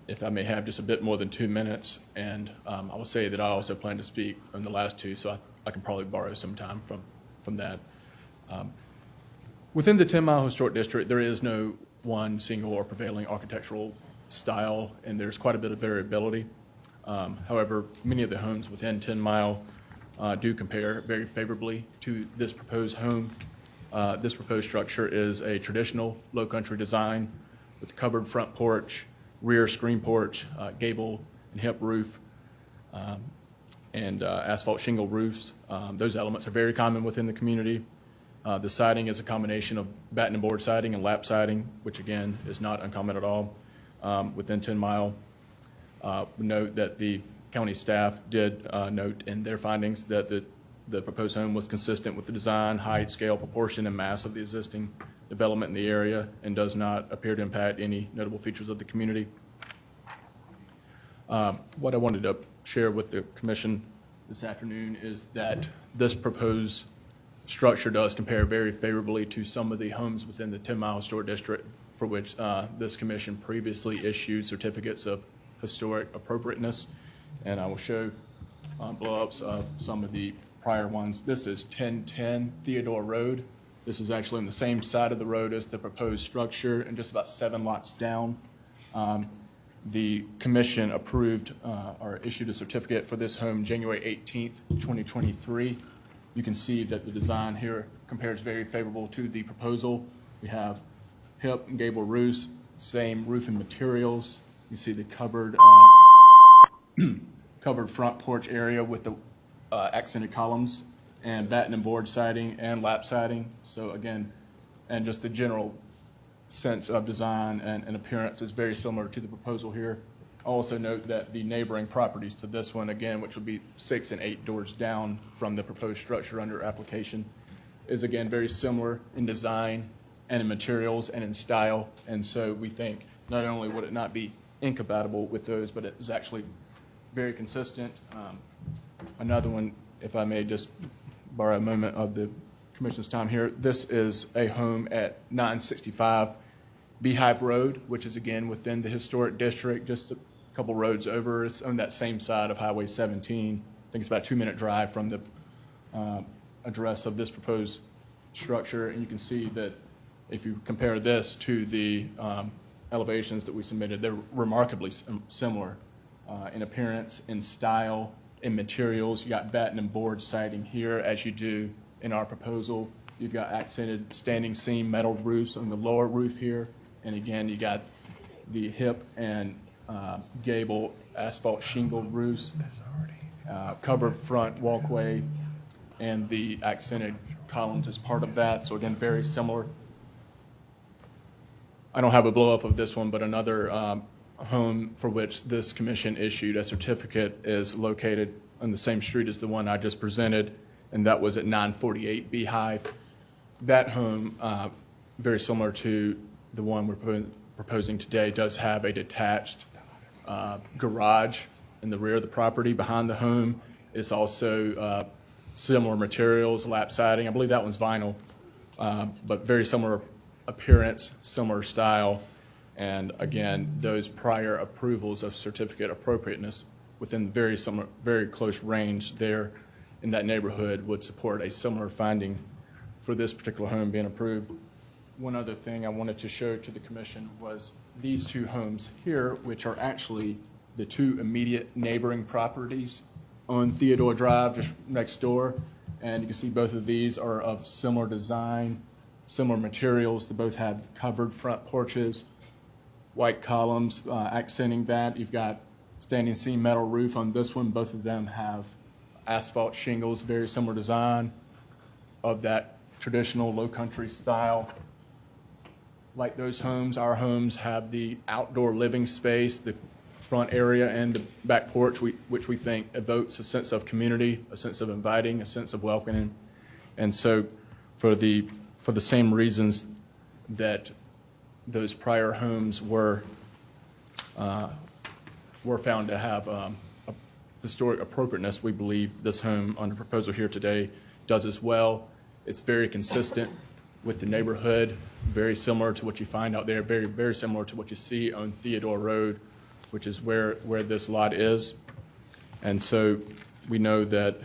if I may have just a bit more than 2 minutes, and I will say that I also plan to speak on the last 2, so I can probably borrow some time from that. Within the 10 Mile Historic District, there is no one single or prevailing architectural style, and there's quite a bit of variability. However, many of the homes within 10 Mile do compare very favorably to this proposed home. This proposed structure is a traditional low country design with covered front porch, rear screen porch, gable and hip roof. and asphalt shingle roofs. Those elements are very common within the community. The siding is a combination of batten and board siding and lap siding, which again is not uncommon at all within 10 Mile. Note that the county staff did note in their findings that the proposed home was consistent with the design, height, scale, proportion, and mass of the existing development in the area and does not appear to impact any notable features of the community. What I wanted to share with the commission this afternoon is that this proposed structure does compare very favorably to some of the homes within the 10 Mile Historic District for which this commission previously issued certificates of historic appropriateness. And I will show blow-ups of some of the prior ones. This is 1010 Theodore Road. This is actually on the same side of the road as the proposed structure and just about 7 lots down. The commission approved or issued a certificate for this home January 18th, 2023. You can see that the design here compares very favorable to the proposal. We have hip and gable roofs, same roofing materials. You see the covered covered front porch area with the accented columns and batten and board siding and lap siding. So again, and just the general sense of design and appearance is very similar to the proposal here. Also note that the neighboring properties to this one, again, which would be 6 and 8 doors down from the proposed structure under application, is again very similar in design and in materials and in style. And so we think not only would it not be incompatible with those, but it is actually very consistent. Another one, if I may just borrow a moment of the commission's time here. This is a home at 965 Beehive Road, which is again within the historic district, just a couple roads over. It's on that same side of Highway 17. I think it's about a 2-minute drive from the address of this proposed structure. And you can see that if you compare this to the elevations that we submitted, they're remarkably similar in appearance, in style, in materials. You got batten and board siding here, as you do in our proposal. You've got accented standing seam metal roofs on the lower roof here. And again, you got the hip and gable asphalt shingle roofs, covered front walkway, and the accented columns as part of that. So again, very similar. I don't have a blow up of this one, but another home for which this commission issued a certificate is located on the same street as the one I just presented, and that was at 948 Beehive. That home, very similar to the one we're proposing today, does have a detached garage in the rear of the property behind the home. It's also similar materials, lap siding. I believe that one's vinyl, but very similar appearance, similar style. And again, those prior approvals of certificate appropriateness within very similar, very close range there in that neighborhood would support a similar finding for this particular home being approved. One other thing I wanted to show to the commission was these two homes here, which are actually the two immediate neighboring properties on Theodore Drive, just next door. And you can see both of these are of similar design, similar materials. They both have covered front porches, white columns accenting that. You've got standing seam metal roof on this one. Both of them have asphalt shingles, very similar design of that traditional low country style. Like those homes, our homes have the outdoor living space, the front area and the back porch, which we think evokes a sense of community, a sense of inviting, a sense of welcoming. And so for the same reasons that those prior homes were found to have historic appropriateness, we believe this home under proposal here today does as well. It's very consistent with the neighborhood, very similar to what you find out there, very, very similar to what you see on Theodore Road, which is where this lot is. And so we know that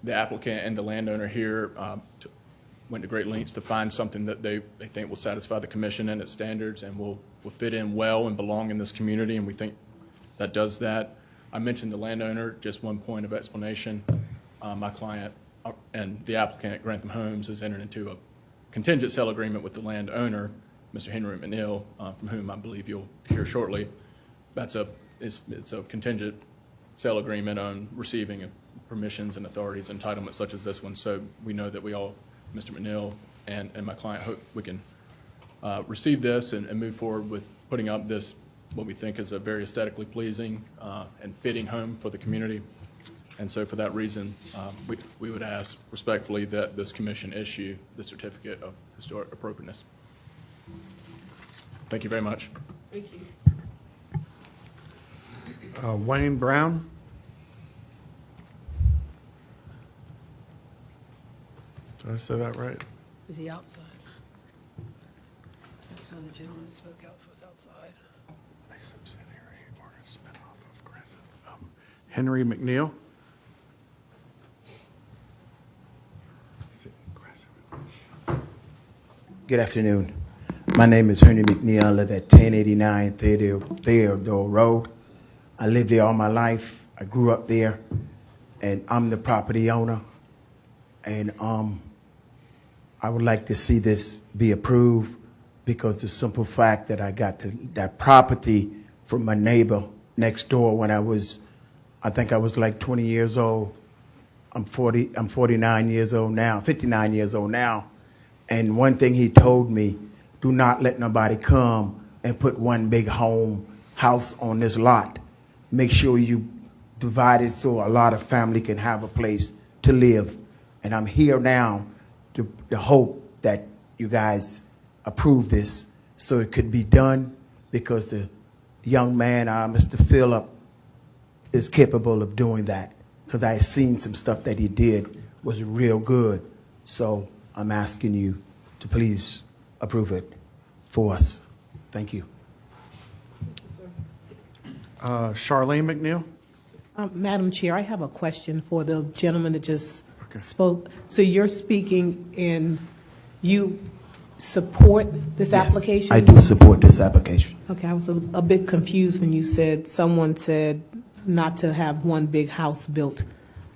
the applicant and the landowner here went to great lengths to find something that they think will satisfy the commission and its standards and will fit in well and belong in this community, and we think that does that. I mentioned the landowner, just one point of explanation. My client and the applicant, Grantham Homes, has entered into a contingent sale agreement with the landowner, Mr. Henry McNeil, from whom I believe you'll hear shortly. It's a contingent sale agreement on receiving permissions and authorities, entitlements such as this one. So we know that we all, Mr. McNeil and my client, hope we can receive this and move forward with putting up this, what we think is a very aesthetically pleasing and fitting home for the community. And so for that reason, we would ask respectfully that this commission issue the certificate of historic appropriateness. Thank you very much. Thank you. Wayne Brown? Did I say that right? Is he outside? So the gentleman who spoke out was outside. Henry McNeil? Good afternoon. My name is Henry McNeil. I live at 1089 Theodore Road. I lived there all my life. I grew up there, and I'm the property owner. And I would like to see this be approved because the simple fact that I got that property from my neighbor next door when I think I was like 20 years old. I'm 49 years old now, 59 years old now. And one thing he told me, do not let nobody come and put one big house on this lot. Make sure you divide it so a lot of family can have a place to live. And I'm here now to hope that you guys approve this so it could be done because the young man, Mr. Phillip, is capable of doing that because I had seen some stuff that he did was real good. So I'm asking you to please approve it for us. Thank you. Charlene McNeil? Madam Chair, I have a question for the gentleman that just spoke. So you're speaking and you support this application? I do support this application. Okay, I was a bit confused when you said, someone said not to have one big house built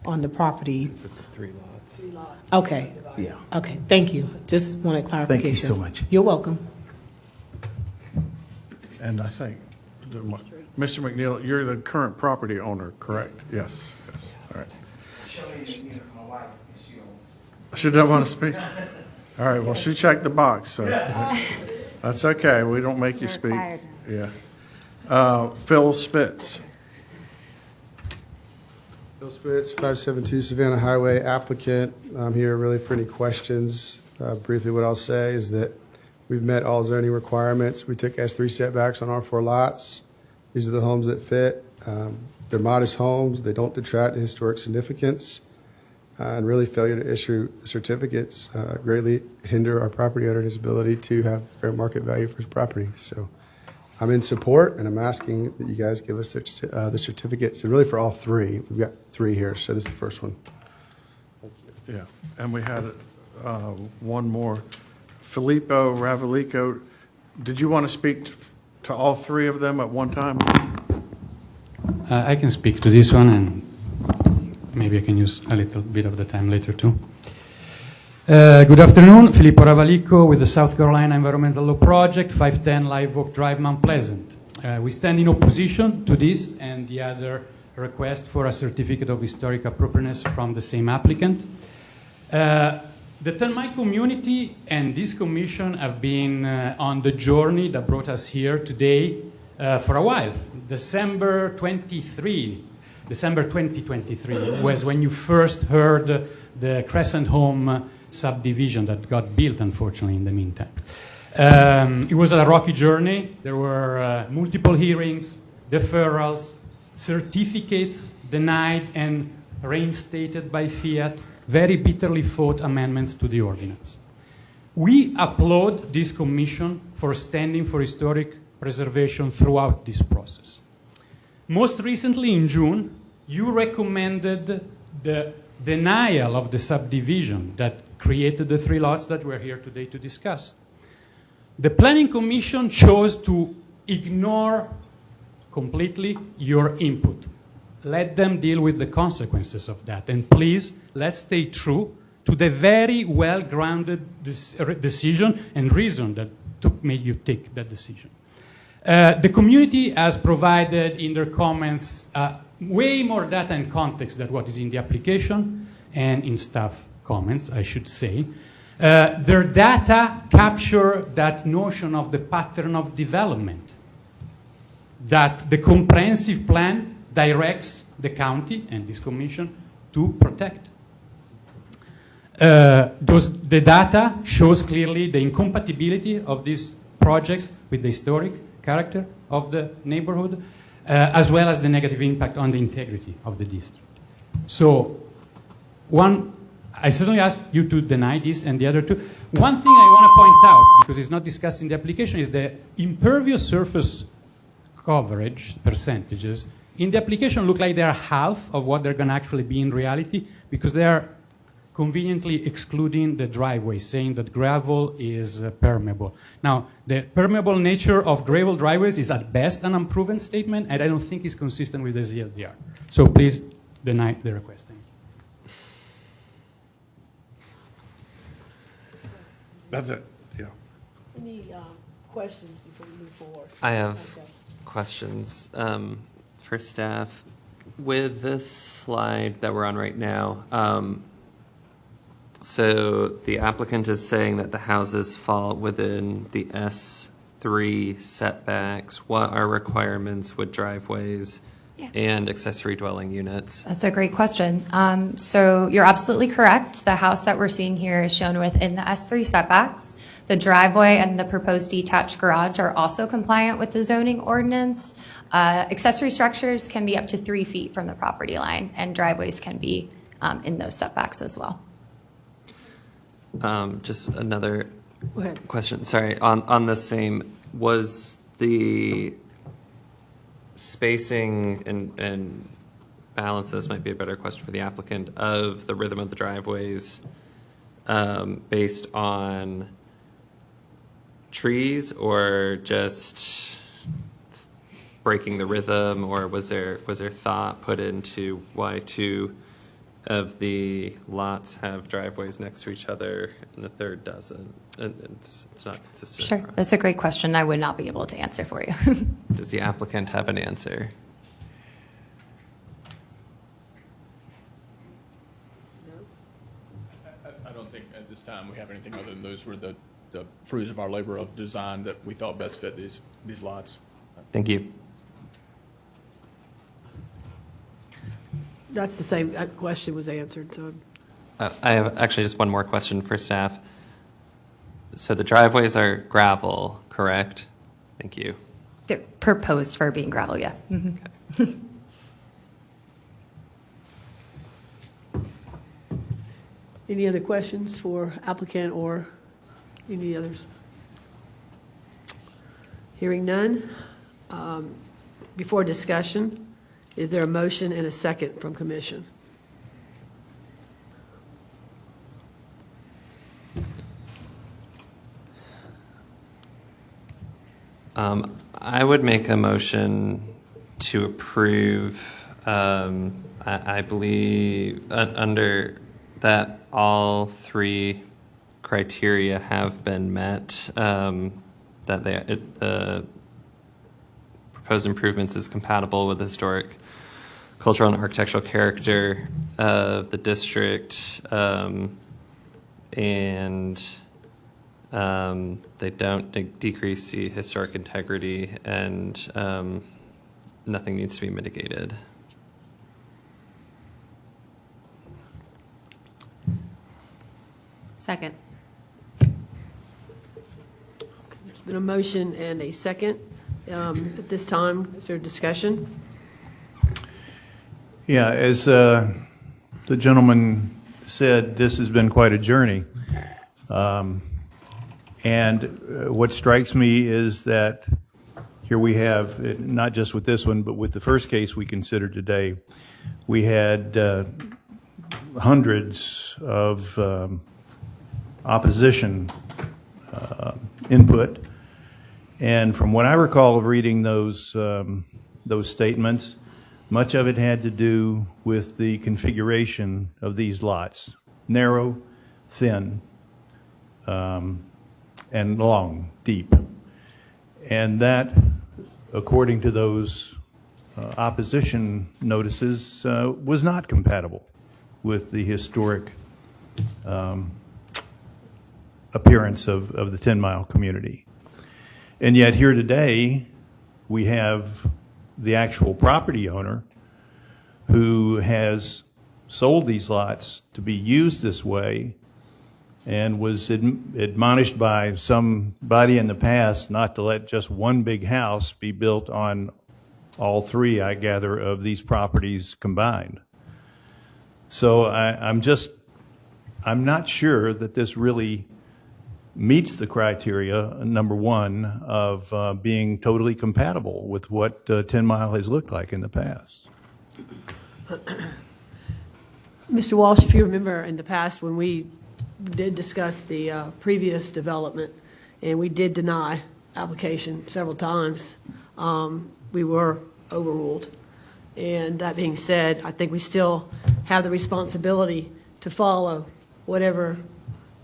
on the property. It's 3 lots. 3 lots. Okay. Yeah. Okay, thank you. Just wanted clarification. Thank you so much. You're welcome. And I think, Mr. McNeil, you're the current property owner, correct? Yes. Yes. All right. She doesn't want to speak? All right, well, she checked the box, so that's okay. We don't make you speak. Yeah. Phil Spitz. Bill Spitz, 572 Savannah Highway, applicant. I'm here really for any questions. Briefly, what I'll say is that we've met all zoning requirements. We took S3 setbacks on our 4 lots. These are the homes that fit. They're modest homes. They don't detract in historic significance. And really, failure to issue certificates greatly hinder our property owner and his ability to have fair market value for his property. So I'm in support, and I'm asking that you guys give us the certificates, and really for all 3. We've got 3 here, so this is the first one. Yeah, and we had one more. Filippo Ravalico, did you want to speak to all 3 of them at one time? I can speak to this one, and maybe I can use a little bit of the time later too. Good afternoon, Filippo Ravalico with the South Carolina Environmental Law Project, 510 Live Oak Drive, Mount Pleasant. We stand in opposition to this and the other request for a certificate of historic appropriateness from the same applicant. The Termite community and this commission have been on the journey that brought us here today for a while. December 2023 was when you first heard the Crescent Home subdivision that got built, unfortunately, in the meantime. It was a rocky journey. There were multiple hearings, deferrals, certificates denied and reinstated by Fiat, very bitterly fought amendments to the ordinance. We applaud this commission for standing for historic preservation throughout this process. Most recently, in June, you recommended the denial of the subdivision that created the 3 lots that we're here today to discuss. The Planning Commission chose to ignore completely your input. Let them deal with the consequences of that. And please, let's stay true to the very well-grounded decision and reason that made you take that decision. The community has provided in their comments way more data and context than what is in the application and in staff comments, I should say. Their data capture that notion of the pattern of development, that the comprehensive plan directs the county and this commission to protect. The data shows clearly the incompatibility of these projects with the historic character of the neighborhood, as well as the negative impact on the integrity of the district. So, I certainly ask you to deny this and the other two. One thing I want to point out, because it's not discussed in the application, is the impervious surface coverage percentages. In the application, look like they are half of what they're going to actually be in reality, because they are conveniently excluding the driveway, saying that gravel is permeable. Now, the permeable nature of gravel driveways is at best an unproven statement, and I don't think it's consistent with the ZLDR. So please deny the request. Thank you. That's it, yeah. Any questions before we move forward? I have Okay. questions for staff. With this slide that we're on right now, so the applicant is saying that the houses fall within the S3 setbacks. What are requirements with driveways and accessory dwelling units? That's a great question. So you're absolutely correct. The house that we're seeing here is shown within the S3 setbacks. The driveway and the proposed detached garage are also compliant with the zoning ordinance. Accessory structures can be up to 3 feet from the property line, and driveways can be in those setbacks as well. Just another Go ahead. question. Sorry, on the same, was the spacing and balance, this might be a better question for the applicant, of the rhythm of the driveways based on trees or just breaking the rhythm, or was there thought put into why two of the lots have driveways next to each other and the third doesn't? And it's not consistent. Sure, across. that's a great question. I would not be able to answer for you. Does the applicant have an answer? I don't think at this time we have anything other than those were the fruits of our labor of design that we thought best fit these lots. Thank you. That's the same, that question was answered, so. I have actually just one more question for staff. So the driveways are gravel, correct? Thank you. They're proposed for being gravel, yeah. Mhm. Okay. Any other questions for applicant or any others? Hearing none. Before discussion, is there a motion and a second from commission? I would make a motion to approve, I believe, under that all three criteria have been met, that the proposed improvements is compatible with the historic, cultural, and architectural character of the district, and they don't decrease the historic integrity, and nothing needs to be mitigated. Second. There's been a motion and a second. At this time, is there discussion? Yeah, as the gentleman said, this has been quite a journey. And what strikes me is that here we have, not just with this one, but with the first case we considered today, we had hundreds of opposition input. And from what I recall of reading those statements, much of it had to do with the configuration of these lots: narrow, thin, and long, deep. And that, according to those opposition notices was not compatible with the historic appearance of the 10 Mile community. And yet here today, we have the actual property owner who has sold these lots to be used this way and was admonished by somebody in the past not to let just one big house be built on all three, I gather, of these properties combined. So I'm not sure that this really meets the criteria, number one, of being totally compatible with what 10 Mile has looked like in the past. Mr. Walsh, if you remember in the past when we did discuss the previous development and we did deny application several times, we were overruled. And that being said, I think we still have the responsibility to follow whatever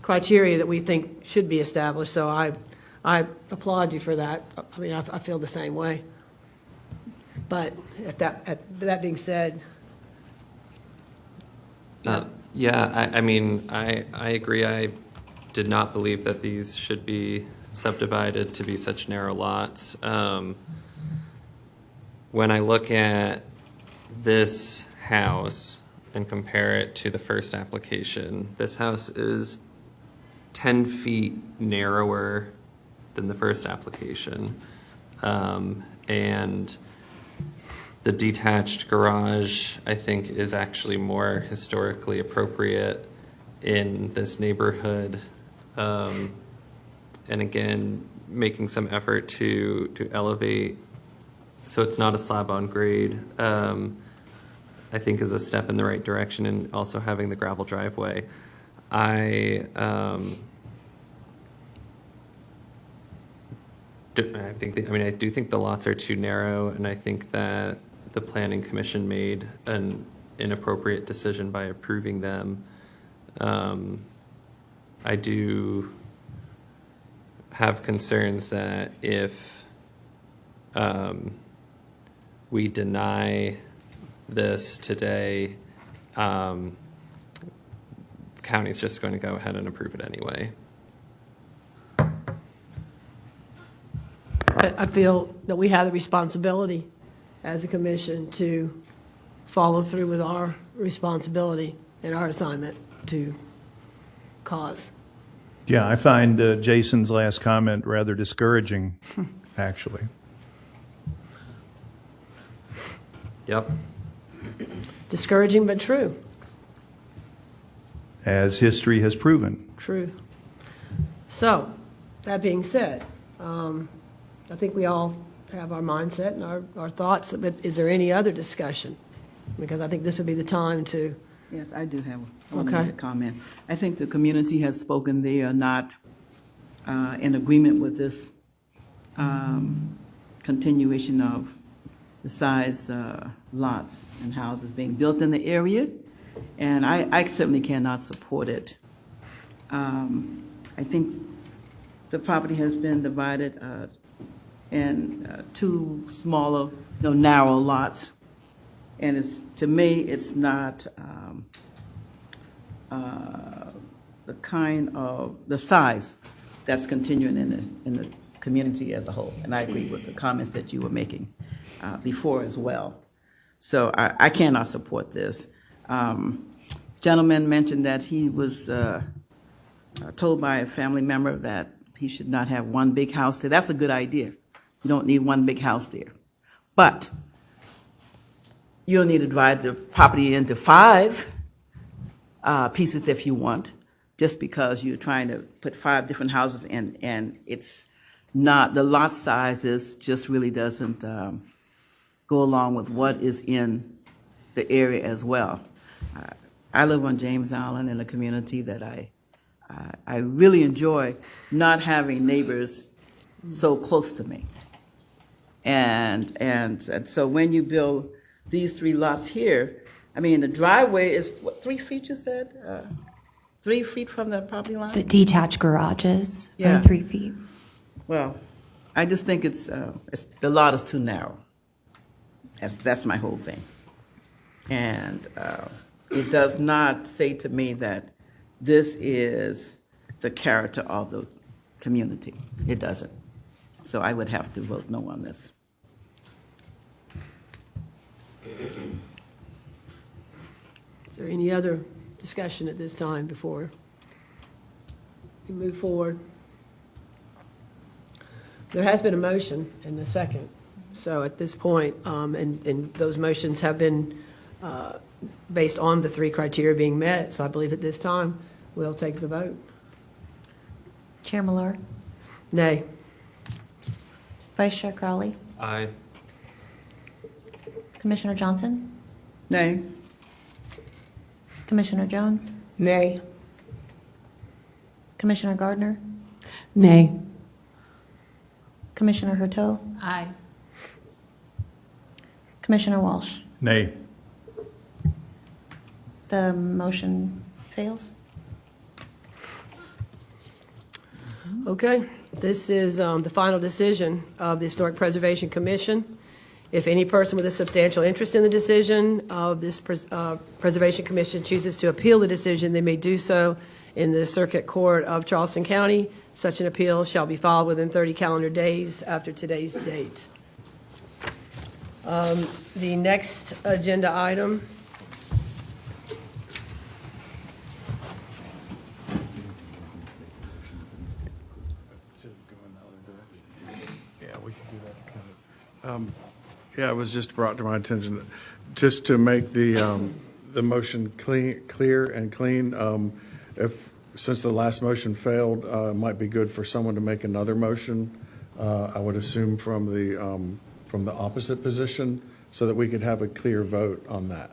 criteria that we think should be established. So I applaud you for that. I mean, I feel the same way. But that being said, yeah, I mean, I agree. I did not believe that these should be subdivided to be such narrow lots. When I look at this house and compare it to the first application, this house is 10 feet narrower than the first application. And the detached garage, I think, is actually more historically appropriate in this neighborhood. And again, making some effort to elevate so it's not a slab on grade, I think is a step in the right direction, and also having the gravel driveway. I do think the lots are too narrow, and I think that the Planning Commission made an inappropriate decision by approving them. I do have concerns that if we deny this today, the county's just going to go ahead and approve it anyway. I feel that we have the responsibility as a commission to follow through with our responsibility and our assignment to cause. Yeah, I find Jason's last comment rather discouraging, actually. Yep. Discouraging, but true. As history has proven. True. So, that being said, I think we all have our mindset and our thoughts, but is there any other discussion? Because I think this would be the time to. Yes, I do have Okay. a comment. I think the community has spoken. They are not in agreement with this continuation of the size lots and houses being built in the area, and I certainly cannot support it. I think the property has been divided in two smaller, narrow lots, and to me, it's not the size that's continuing in the community as a whole. And I agree with the comments that you were making before as well. So I cannot support this. Gentleman mentioned that he was told by a family member that he should not have one big house there. That's a good idea. You don't need one big house there. But you don't need to divide the property into 5 pieces if you want, just because you're trying to put 5 different houses in, and it's not, the lot sizes just really doesn't go along with what is in the area as well. I live on James Island in a community that I really enjoy not having neighbors so close to me. And so when you build these 3 lots here, I mean, the driveway is, what, 3 feet you said? 3 feet from the property line? The detached garages Yeah. are 3 feet. Well, I just think the lot is too narrow. That's my whole thing. And it does not say to me that this is the character of the community. It doesn't. So I would have to vote no on this. Is there any other discussion at this time before we move forward? There has been a motion and a second. So at this point, and those motions have been based on the 3 criteria being met. So I believe at this time, we'll take the vote. Chair Millard, Nay. Vice Chair Crowley, Aye. Commissioner Johnson, Nay. Commissioner Jones, Nay. Commissioner Gardner, Nay. Commissioner Hurteau, Aye. Commissioner Walsh. Nay. The motion fails. Okay, this is the final decision of the Historic Preservation Commission. If any person with a substantial interest in the decision of this Preservation Commission chooses to appeal the decision, they may do so in the Circuit Court of Charleston County. Such an appeal shall be filed within 30 calendar days after today's date. The next agenda item Yeah, it was just brought to my attention, that just to make the motion clear and clean, since the last motion failed, it might be good for someone to make another motion, I would assume from the opposite position, so that we could have a clear vote on that.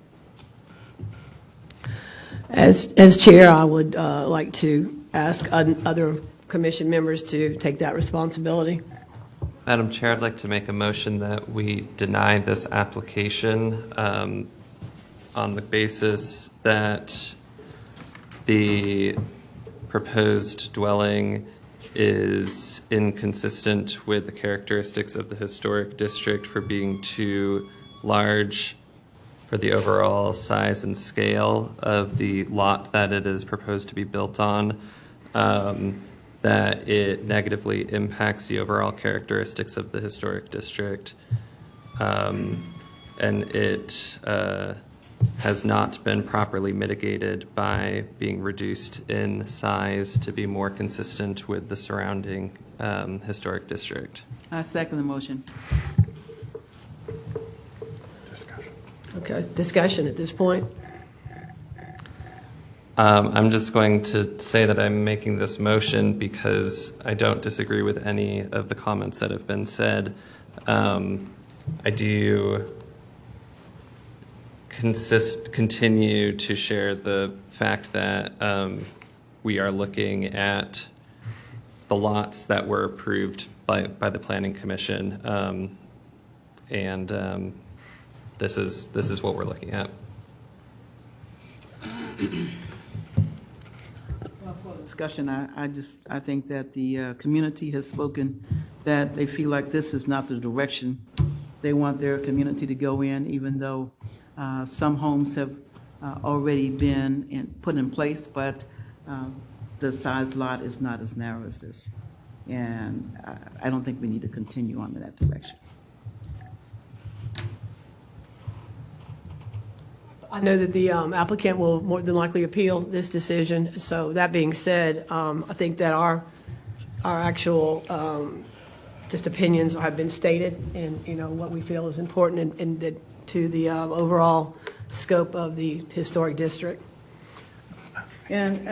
As chair, I would like to ask other commission members to take that responsibility. Madam Chair, I'd like to make a motion that we deny this application on the basis that the proposed dwelling is inconsistent with the characteristics of the historic district for being too large for the overall size and scale of the lot that it is proposed to be built on, that it negatively impacts the overall characteristics of the historic district, and it has not been properly mitigated by being reduced in size to be more consistent with the surrounding historic district. I second the motion. Okay, discussion at this point. I'm just going to say that I'm making this motion because I don't disagree with any of the comments that have been said. I do continue to share the fact that we are looking at the lots that were approved by the Planning Commission, and this is what we're looking at. Discussion, I think that the community has spoken that they feel like this is not the direction they want their community to go in, even though some homes have already been put in place, but the size lot is not as narrow as this. And I don't think we need to continue on in that direction. I know that the applicant will more than likely appeal this decision. So that being said, I think that our actual just opinions have been stated, and what we feel is important and to the overall scope of the historic district. And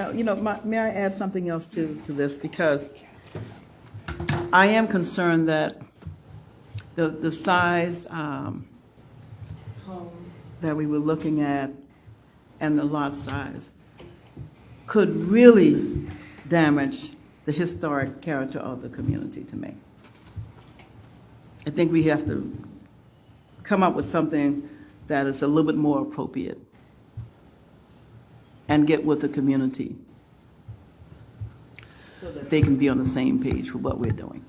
may I add something else to this, because I am concerned that the size homes that we were looking at and the lot size could really damage the historic character of the community to me. I think we have to come up with something that is a little bit more appropriate and get with the community so that they can be on the same page with what we're doing.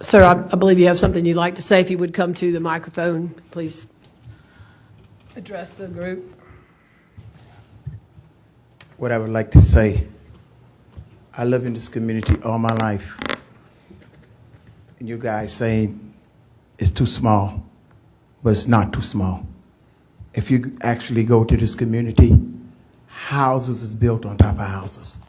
Sir, I believe you have something you'd like to say. If you would come to the microphone, please address the group. What I would like to say, I live in this community all my life. And you guys saying it's too small, but it's not too small. If you actually go to this community, houses is built on top of houses.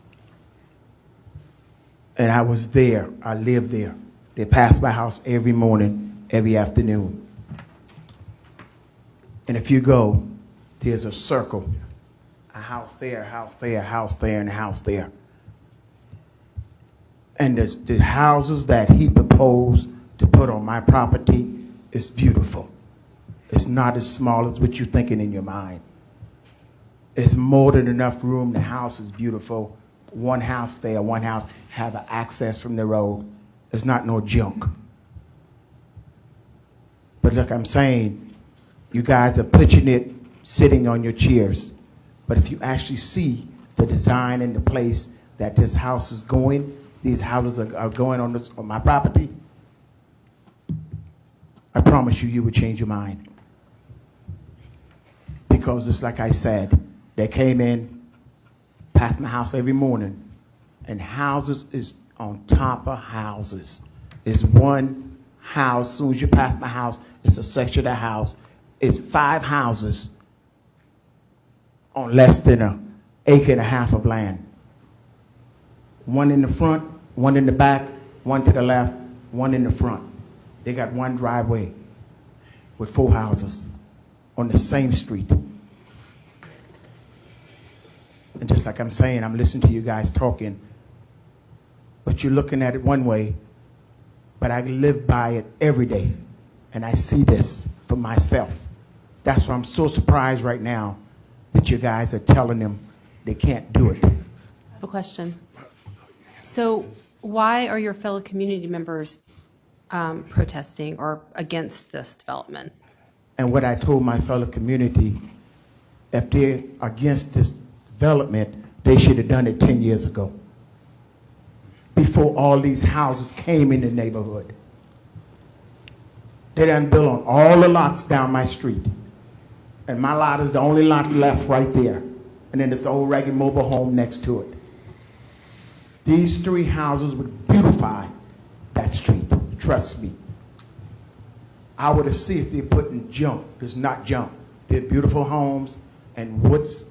And I was there, I lived there. They passed my house every morning, every afternoon. And if you go, there's a circle. A house there, a house there, a house there, and a house there. And the houses that he proposed to put on my property is beautiful. It's not as small as what you're thinking in your mind. It's more than enough room. The house is beautiful. One house there, one house have an access from the road. There's not no junk. But look, I'm saying, you guys are pitching it sitting on your chairs. But if you actually see the design and the place that this house is going, these houses are going on my property, I promise you, you would change your mind. Because it's like I said, they came in, past my house every morning, and houses is on top of houses. It's one house, as soon as you pass my house, it's a section of the house. It's 5 houses on less than an acre and a half of land. One in the front, one in the back, one to the left, one in the front. They got one driveway with 4 houses on the same street. And just like I'm saying, I'm listening to you guys talking, but you're looking at it one way, but I live by it every day, and I see this for myself. That's why I'm so surprised right now that you guys are telling them they can't do it. I have a question. So why are your fellow community members protesting or against this development? And what I told my fellow community, if they're against this development, they should have done it 10 years ago, before all these houses came in the neighborhood. They done built on all the lots down my street. And my lot is the only lot left right there. And then there's the old ragged mobile home next to it. These 3 houses would beautify that street, trust me. I would have seen if they're putting junk. There's not junk. They're beautiful homes, and it's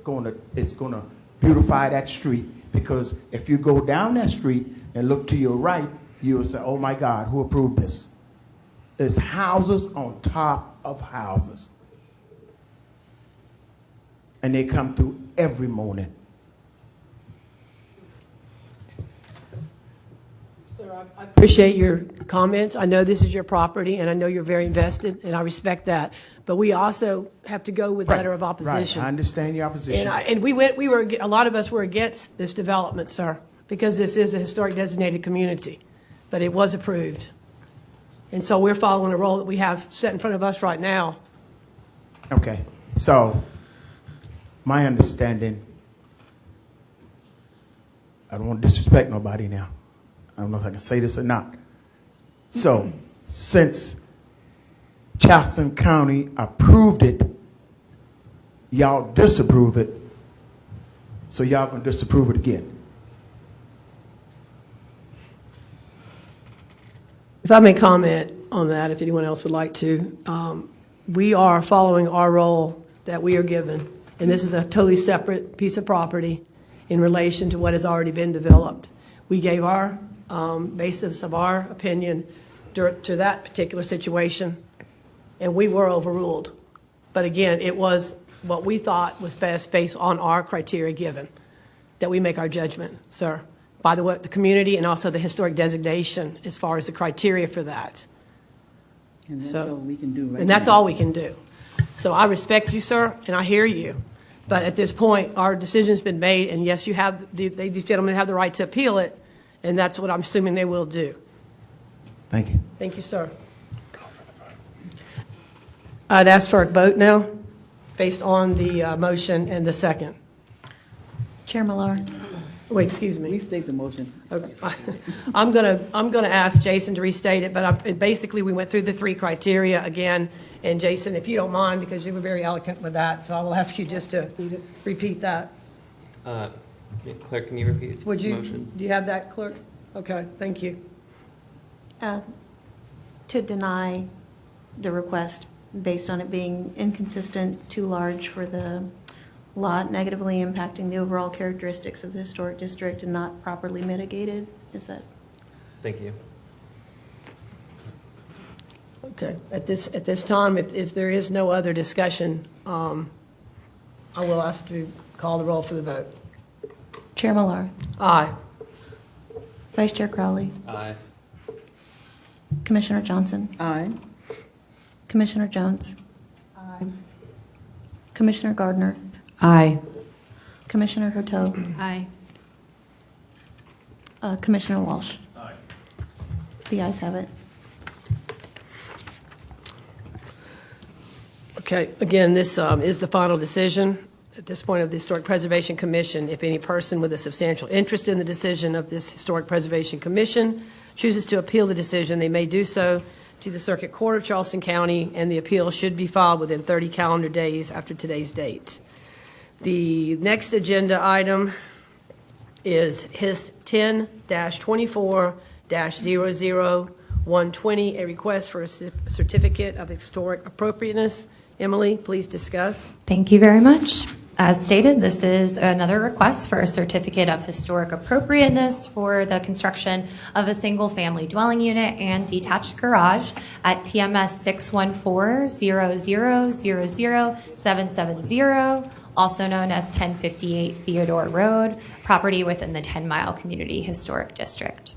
gonna beautify that street, because if you go down that street and look to your right, you will say, oh my God, who approved this? There's houses on top of houses. And they come through every morning. Sir, I appreciate your comments. I know this is your property, and I know you're very invested, and I respect that. But we also have to go with letter of opposition. Right. I understand your opposition. And a lot of us were against this development, sir, because this is a historic designated community. But it was approved. And so we're following the role that we have set in front of us right now. Okay, so my understanding, I don't want to disrespect nobody now. I don't know if I can say this or not. So since Charleston County approved it, y'all disapprove it, so y'all gonna disapprove it again. If I may comment on that, if anyone else would like to, we are following our role that we are given, and this is a totally separate piece of property in relation to what has already been developed. We gave our basis of our opinion to that particular situation, and we were overruled. But again, it was what we thought was best based on our criteria given, that we make our judgment, sir. By the way, the community and also the historic designation as far as the criteria for that. And that's all we can do right now. And that's all we can do. So I respect you, sir, and I hear you. But at this point, our decision's been made, and yes, you have these gentlemen have the right to appeal it, and that's what I'm assuming they will do. Thank you. Thank you, sir. I'd ask for a vote now, based on the motion and the second. Chair Millard. Wait, excuse me. Restate the motion. Okay. I'm gonna ask Jason to restate it, but basically, we went through the three criteria again. And Jason, if you don't mind, because you were very eloquent with that, so I will ask you just to repeat that. Clerk, can you repeat the motion? Do you have that, clerk? Okay, thank you. To deny the request based on it being inconsistent, too large for the lot, negatively impacting the overall characteristics of the historic district, and not properly mitigated. Is that? Thank you. Okay, at this time, if there is no other discussion, I will ask to call the roll for the vote. Chair Millar. Aye. Vice Chair Crowley. Aye. Commissioner Johnson. Aye. Commissioner Jones. Aye. Commissioner Gardner. Aye. Commissioner Hurteau. Aye. Commissioner Walsh. Aye. The ayes have it. Okay, again, this is the final decision. At this point of the Historic Preservation Commission, if any person with a substantial interest in the decision of this Historic Preservation Commission chooses to appeal the decision, they may do so to the Circuit Court of Charleston County, and the appeal should be filed within 30 calendar days after today's date. The next agenda item is HIST 10-24-00120, a request for a certificate of historic appropriateness. Emily, please discuss. Thank you very much. As stated, this is another request for a certificate of historic appropriateness for the construction of a single-family dwelling unit and detached garage at TMS 614-00000770, also known as 1058 Theodore Road, property within the 10-mile Community Historic District.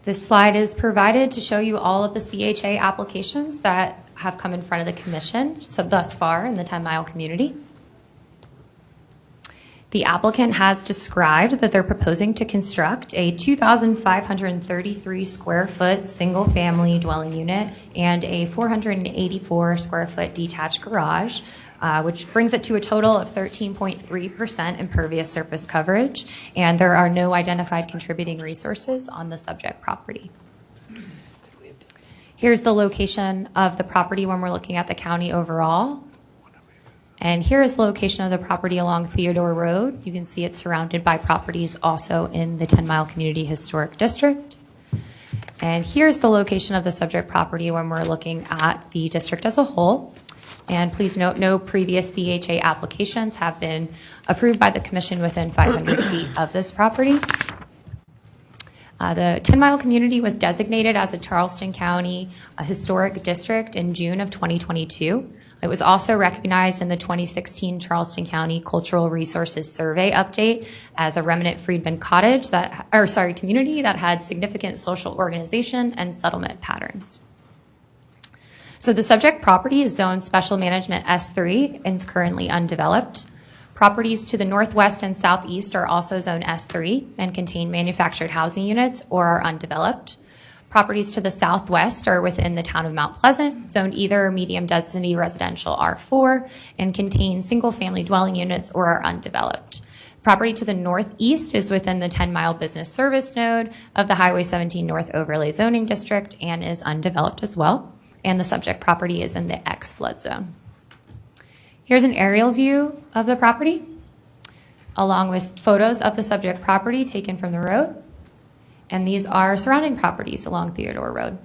This slide is provided to show you all of the CHA applications that have come in front of the commission so thus far in the 10-mile community. The applicant has described that they're proposing to construct a 2,533 square foot single family dwelling unit and a 484 square foot detached garage, which brings it to a total of 13.3% impervious surface coverage, and there are no identified contributing resources on the subject property. Here's the location of the property when we're looking at the county overall. And here is the location of the property along Theodore Road. You can see it's surrounded by properties also in the 10-mile Community Historic District. And here's the location of the subject property when we're looking at the district as a whole. And please note, no previous CHA applications have been approved by the commission within 500 feet of this property. The 10-mile community was designated as a Charleston County historic district in June of 2022. It was also recognized in the 2016 Charleston County Cultural Resources Survey update as a remnant freedmen cottage community that had significant social organization and settlement patterns. So the subject property is zoned Special Management S3 and is currently undeveloped. Properties to the northwest and southeast are also zoned S3 and contain manufactured housing units or are undeveloped. Properties to the southwest are within the town of Mount Pleasant, zoned either medium density residential R4 and contain single family dwelling units or are undeveloped. Property to the northeast is within the 10-mile business service node of the Highway 17 North Overlay Zoning District and is undeveloped as well. And the subject property is in the X flood zone. Here's an aerial view of the property, along with photos of the subject property taken from the road. And these are surrounding properties along Theodore Road.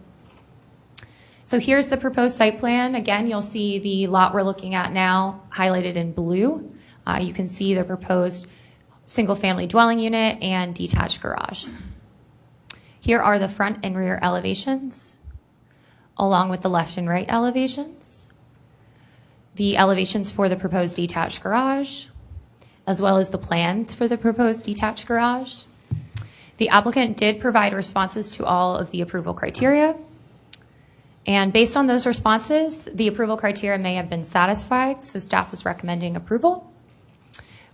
So here's the proposed site plan. Again, you'll see the lot we're looking at now highlighted in blue. You can see the proposed single-family dwelling unit and detached garage. Here are the front and rear elevations, along with the left and right elevations. The elevations for the proposed detached garage, as well as the plans for the proposed detached garage. The applicant did provide responses to all of the approval criteria. And based on those responses, the approval criteria may have been satisfied, so staff is recommending approval.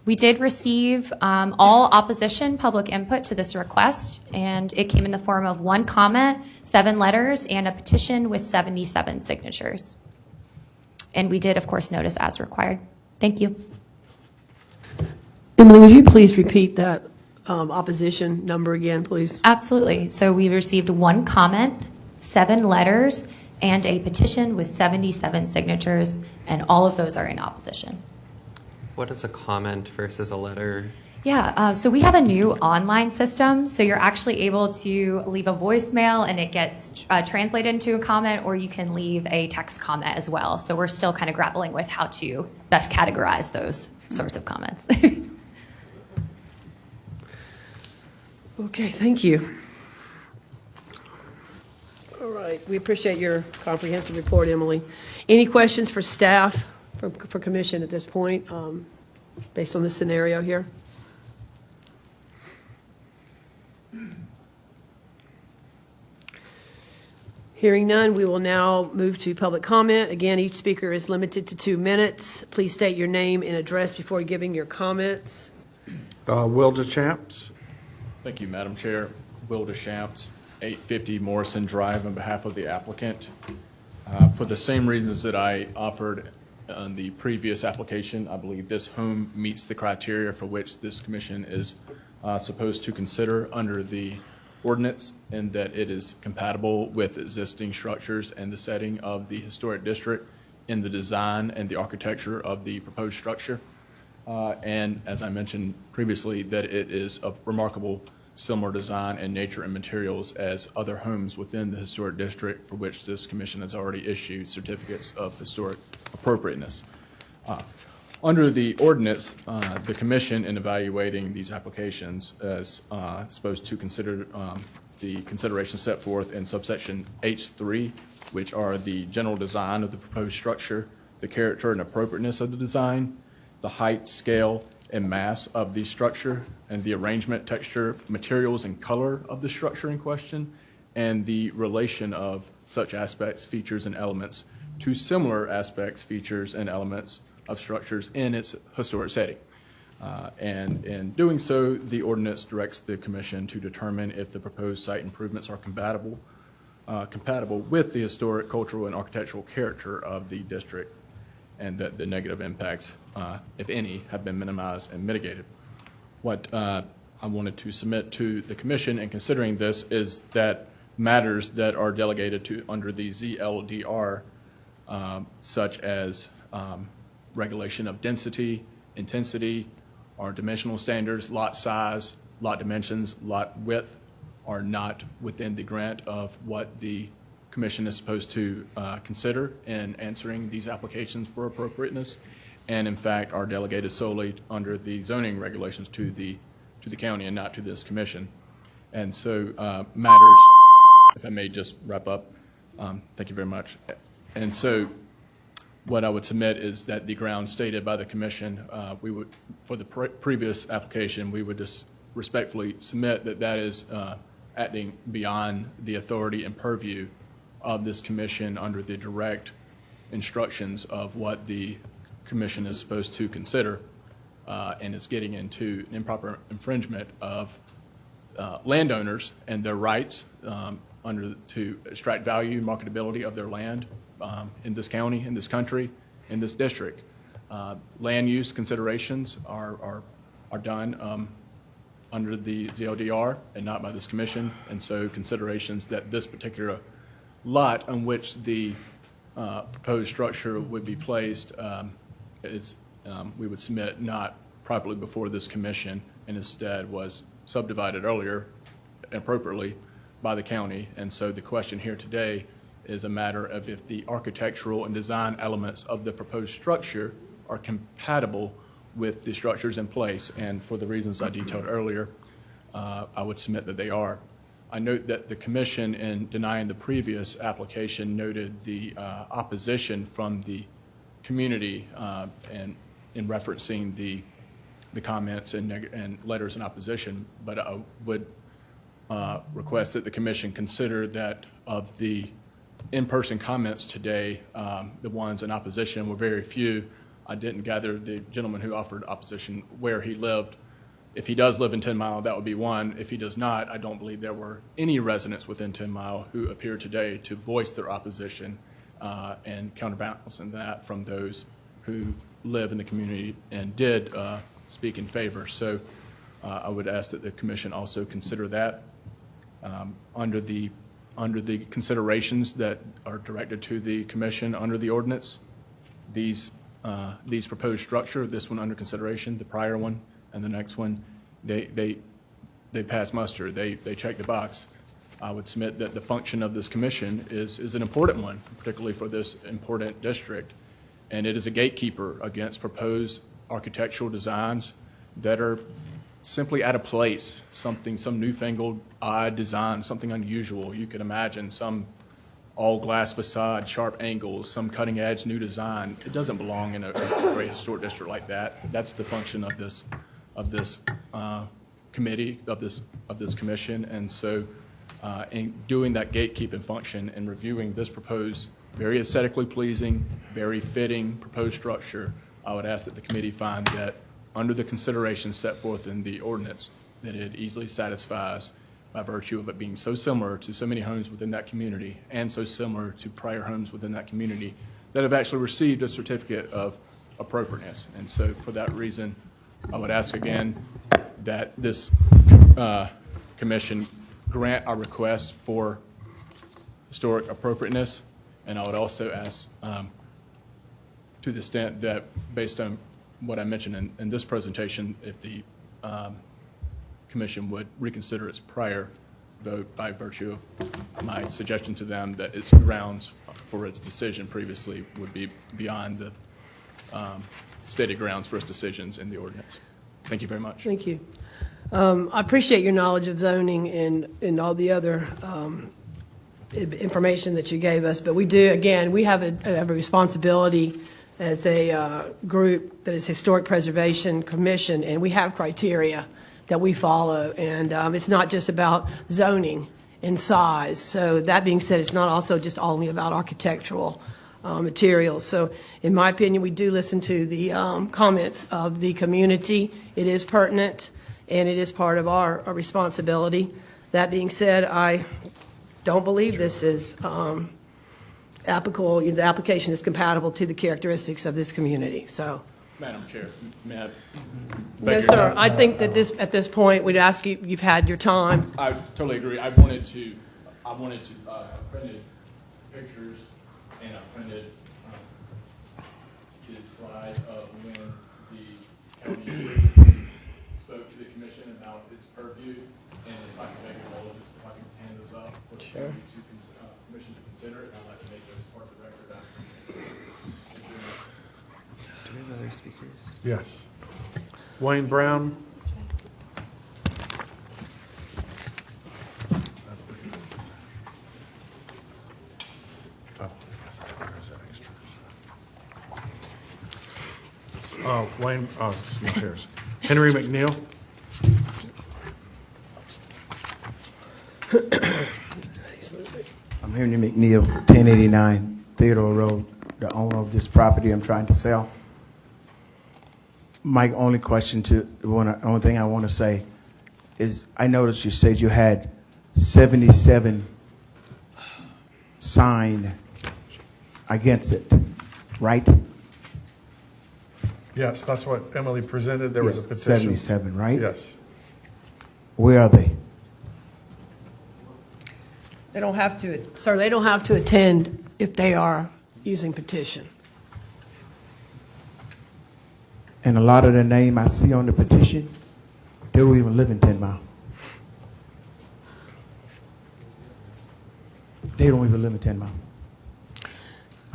We did receive all opposition public input to this request, and it came in the form of 1 comment, 7 letters, and a petition with 77 signatures. And we did, of course, notice as required. Thank you. Emily, would you please repeat that opposition number again, please? Absolutely. So we received 1 comment, 7 letters, and a petition with 77 signatures, and all of those are in opposition. What is a comment versus a letter? Yeah, so we have a new online system, so you're actually able to leave a voicemail and it gets translated into a comment, or you can leave a text comment as well. So we're still kind of grappling with how to best categorize those sorts of comments. Okay, thank you. All right, we appreciate your comprehensive report, Emily. Any questions for staff, for commission at this point, based on this scenario here? Hearing none, we will now move to public comment. Again, each speaker is limited to 2 minutes. Please state your name and address before giving your comments. Will DeChamps. Thank you, Madam Chair. Will DeChamps, 850 Morrison Drive, on behalf of the applicant. For the same reasons that I offered on the previous application, I believe this home meets the criteria for which this commission is supposed to consider under the ordinance, and that it is compatible with existing structures and the setting of the historic district in the design and the architecture of the proposed structure. And as I mentioned previously, that it is of remarkable similar design and nature and materials as other homes within the historic district for which this commission has already issued certificates of historic appropriateness. Under the ordinance, the commission, in evaluating these applications, is supposed to consider the considerations set forth in subsection H3, which are the general design of the proposed structure, the character and appropriateness of the design, the height, scale, and mass of the structure, and the arrangement, texture, materials, and color of the structure in question, and the relation of such aspects, features, and elements to similar aspects, features, and elements of structures in its historic setting. And in doing so, the ordinance directs the commission to determine if the proposed site improvements are compatible with the historic, cultural, and architectural character of the district, and that the negative impacts, if any, have been minimized and mitigated. What I wanted to submit to the commission in considering this is that matters that are delegated to under the ZLDR, such as regulation of density, intensity, or dimensional standards, lot size, lot dimensions, lot width, are not within the grant of what the commission is supposed to consider in answering these applications for appropriateness, and in fact are delegated solely under the zoning regulations to the county and not to this commission. And so matters, if I may just wrap up, thank you very much. And so what I would submit is that the ground stated by the commission, we would, for the previous application, we would just respectfully submit that that is acting beyond the authority and purview of this commission under the direct instructions of what the commission is supposed to consider, and it's getting into improper infringement of landowners and their rights to extract value, marketability of their land in this county, in this country, in this district. Land use considerations are done under the ZLDR and not by this commission, and so considerations that this particular lot on which the proposed structure would be placed is, we would submit, not properly before this commission, and instead was subdivided earlier appropriately by the county. And so the question here today is a matter of if the architectural and design elements of the proposed structure are compatible with the structures in place. And for the reasons I detailed earlier, I would submit that they are. I note that the commission, in denying the previous application, noted the opposition from the community and in referencing the comments and letters in opposition, but I would request that the commission consider that of the in-person comments today, the ones in opposition were very few. I didn't gather the gentleman who offered opposition where he lived. If he does live in 10 Mile, that would be one. If he does not, I don't believe there were any residents within 10 Mile who appeared today to voice their opposition and counterbalancing that from those who live in the community and did speak in favor. So I would ask that the commission also consider that. Under the considerations that are directed to the commission under the ordinance, these proposed structure, this one under consideration, the prior one, and the next one, they pass muster. They check the box. I would submit that the function of this commission is an important one, particularly for this important district, and it is a gatekeeper against proposed architectural designs that are simply out of place, some newfangled, odd design, something unusual. You could imagine some all-glass facade, sharp angles, some cutting-edge new design. It doesn't belong in a great historic district like that. That's the function of this committee, of this commission. And so in doing that gatekeeping function and reviewing this proposed, very aesthetically pleasing, very fitting proposed structure, I would ask that the committee find that under the considerations set forth in the ordinance, that it easily satisfies by virtue of it being so similar to so many homes within that community and so similar to prior homes within that community that have actually received a certificate of appropriateness. And so for that reason, I would ask again that this commission grant our request for historic appropriateness. And I would also ask, to the extent that based on what I mentioned in this presentation, if the commission would reconsider its prior vote by virtue of my suggestion to them that its grounds for its decision previously would be beyond the stated grounds for its decisions in the ordinance. Thank you very much. Thank you. I appreciate your knowledge of zoning and all the other information that you gave us, but we do, again, we have a responsibility as a group that is Historic Preservation Commission, and we have criteria that we follow, and it's not just about zoning and size. So that being said, it's not also just only about architectural materials. So in my opinion, we do listen to the comments of the community. It is pertinent, and it is part of our responsibility. That being said, I don't believe this is applicable. The application is compatible to the characteristics of this community. So, Madam Chair, may I? No, sir. I think that at this point, we'd ask you. You've had your time. I totally agree. I wanted to printed pictures, and I printed the slide of when the county previously spoke to the commission about its purview, and if I can make it all, if I can hand those up for the commission to consider it, I'd like to make those part of the record. Do we have other speakers? Yes. Wayne Brown. Wayne, no, here's Henry McNeil. I'm Henry McNeil, 1089 Theodore Road, the owner of this property I'm trying to sell. My only only thing I want to say is I noticed you said you had 77 signed against it, right? Yes, that's what Emily presented. There was a petition. 77, right? Yes. Where are they? They don't have to, sir. They don't have to attend if they are using petition. And a lot of the name I see on the petition, they don't even live in 10 Mile. They don't even live in 10 Mile.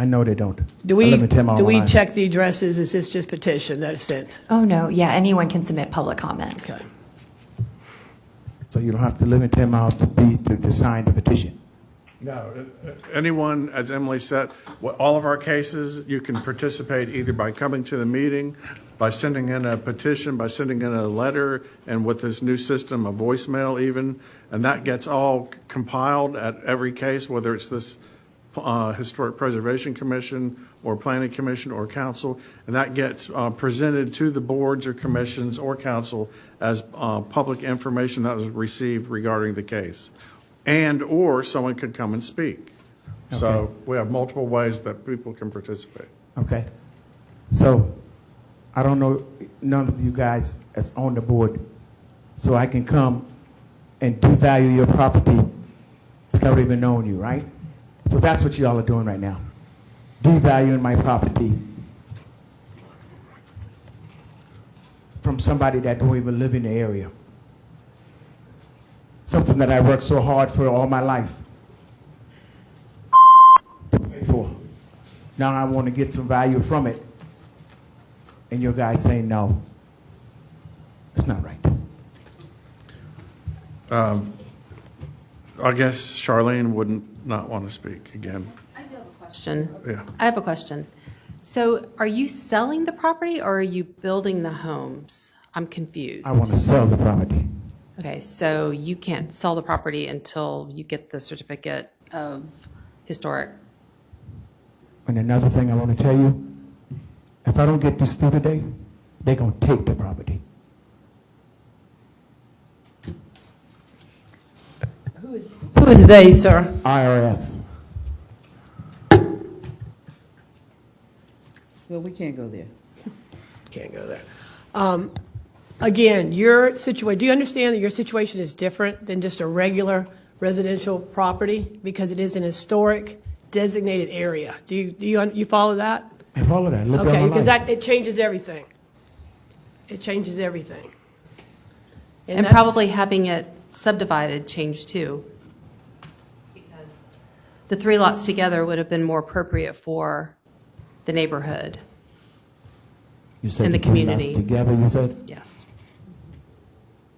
I know they don't. Do I we live in 10 Mile do we Line. check the addresses? Is this just petition that is sent? Oh, no, yeah, anyone can submit public comment. Okay. So you don't have to live in 10 Mile to sign the petition. No, anyone, as Emily said, all of our cases, you can participate either by coming to the meeting, by sending in a petition, by sending in a letter, and with this new system, a voicemail even, and that gets all compiled at every case, whether it's this Historic Preservation Commission or Planning Commission or Council, and that gets presented to the boards or commissions or council as public information that was received regarding the case. And or someone could come and speak. Okay. So we have multiple ways that people can participate. Okay. So I don't know none of you guys that's on the board, so I can come and devalue your property without even knowing you, right? So that's what y'all are doing right now, devaluing my property from somebody that don't even live in the area. Something that I worked so hard for all my life to pay for. Now I want to get some value from it, and your guys saying no. That's not right. I guess Charlene wouldn't not want to speak again. I have a question. Yeah. I have a question. So are you selling the property or are you building the homes? I'm confused. I want to sell the property. Okay, so you can't sell the property until you get the certificate of historic. And another thing I want to tell you, if I don't get this through today, they're going to take the property. Who is they, sir? IRS. Well, we can't go there. Can't go there. Again, your situation, do you understand that your situation is different than just a regular residential property? Because it is an historic designated area. Do you follow that? I follow that. Look Okay, at my because life. it changes everything. It changes everything. And that's- probably having it subdivided changed too. Because the 3 lots together would have been more appropriate for the neighborhood. You said in the three lots community. together, you said? Yes.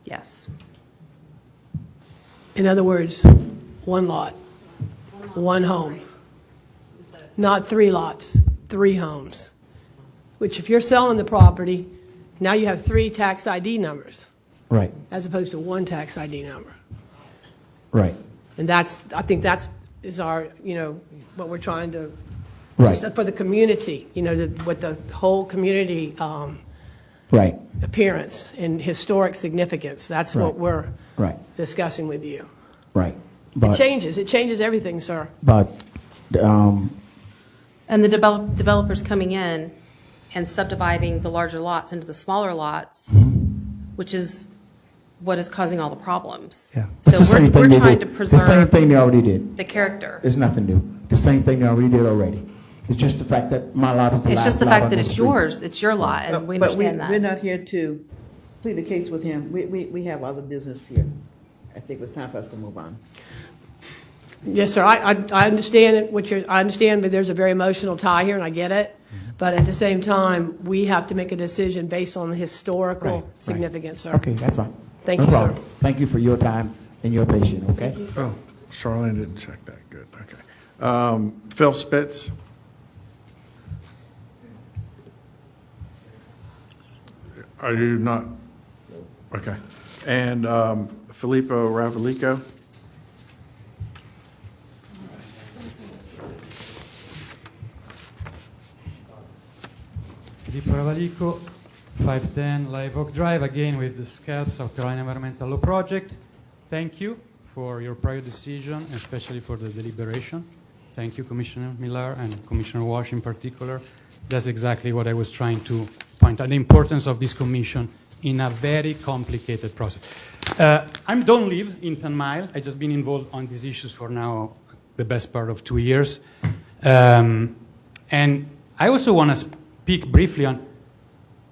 Yes. In other words, 1 lot, 1 home. Not 3 lots, 3 homes. Which if you're selling the property, now you have 3 tax ID numbers Right, as opposed to 1 tax ID number. right, And that's, I think that's, is our, what we're trying to, right, just for the community, with the whole community right, appearance and historic significance. That's what Right. we're right, discussing with you. right. It changes everything, sir. But, And the developers coming in and subdividing the larger lots into the smaller lots, which is what is causing all the problems. yeah. It's the So same thing we're they trying did. to The same preserve thing they already did. the character. It's nothing new. The same thing they already did already. It's just the fact that my lot is the It's last just the lot fact on that the it's street. yours, it's your lot, and we But understand we're that. not here to plead the case with him. We have other business here. I think it's time for us to move on. Yes, sir. I understand I understand, but there's a very emotional tie here, and I get it. But at the same time, we have to make a decision based on the historical Right, right. significance, sir. Okay, that's fine. Thank No you, sir. problem. Thank you for your time and your patience, okay? Oh, Charlene didn't check that. Good, okay. Phil Spitz. Are you not? Okay. And Filippo Ravalico. Filippo Ravalico, 510 Live Oak Drive, again with the SCALP, South Carolina Environmental Law Project. Thank you for your prior decision, and especially for the deliberation. Thank you, Commissioner Miller and Commissioner Walsh in particular. That's exactly what I was trying to point out, the importance of this commission in a very complicated process. I don't live in 10 Mile. I've just been involved on these issues for now the best part of 2 years. And I also want to speak briefly on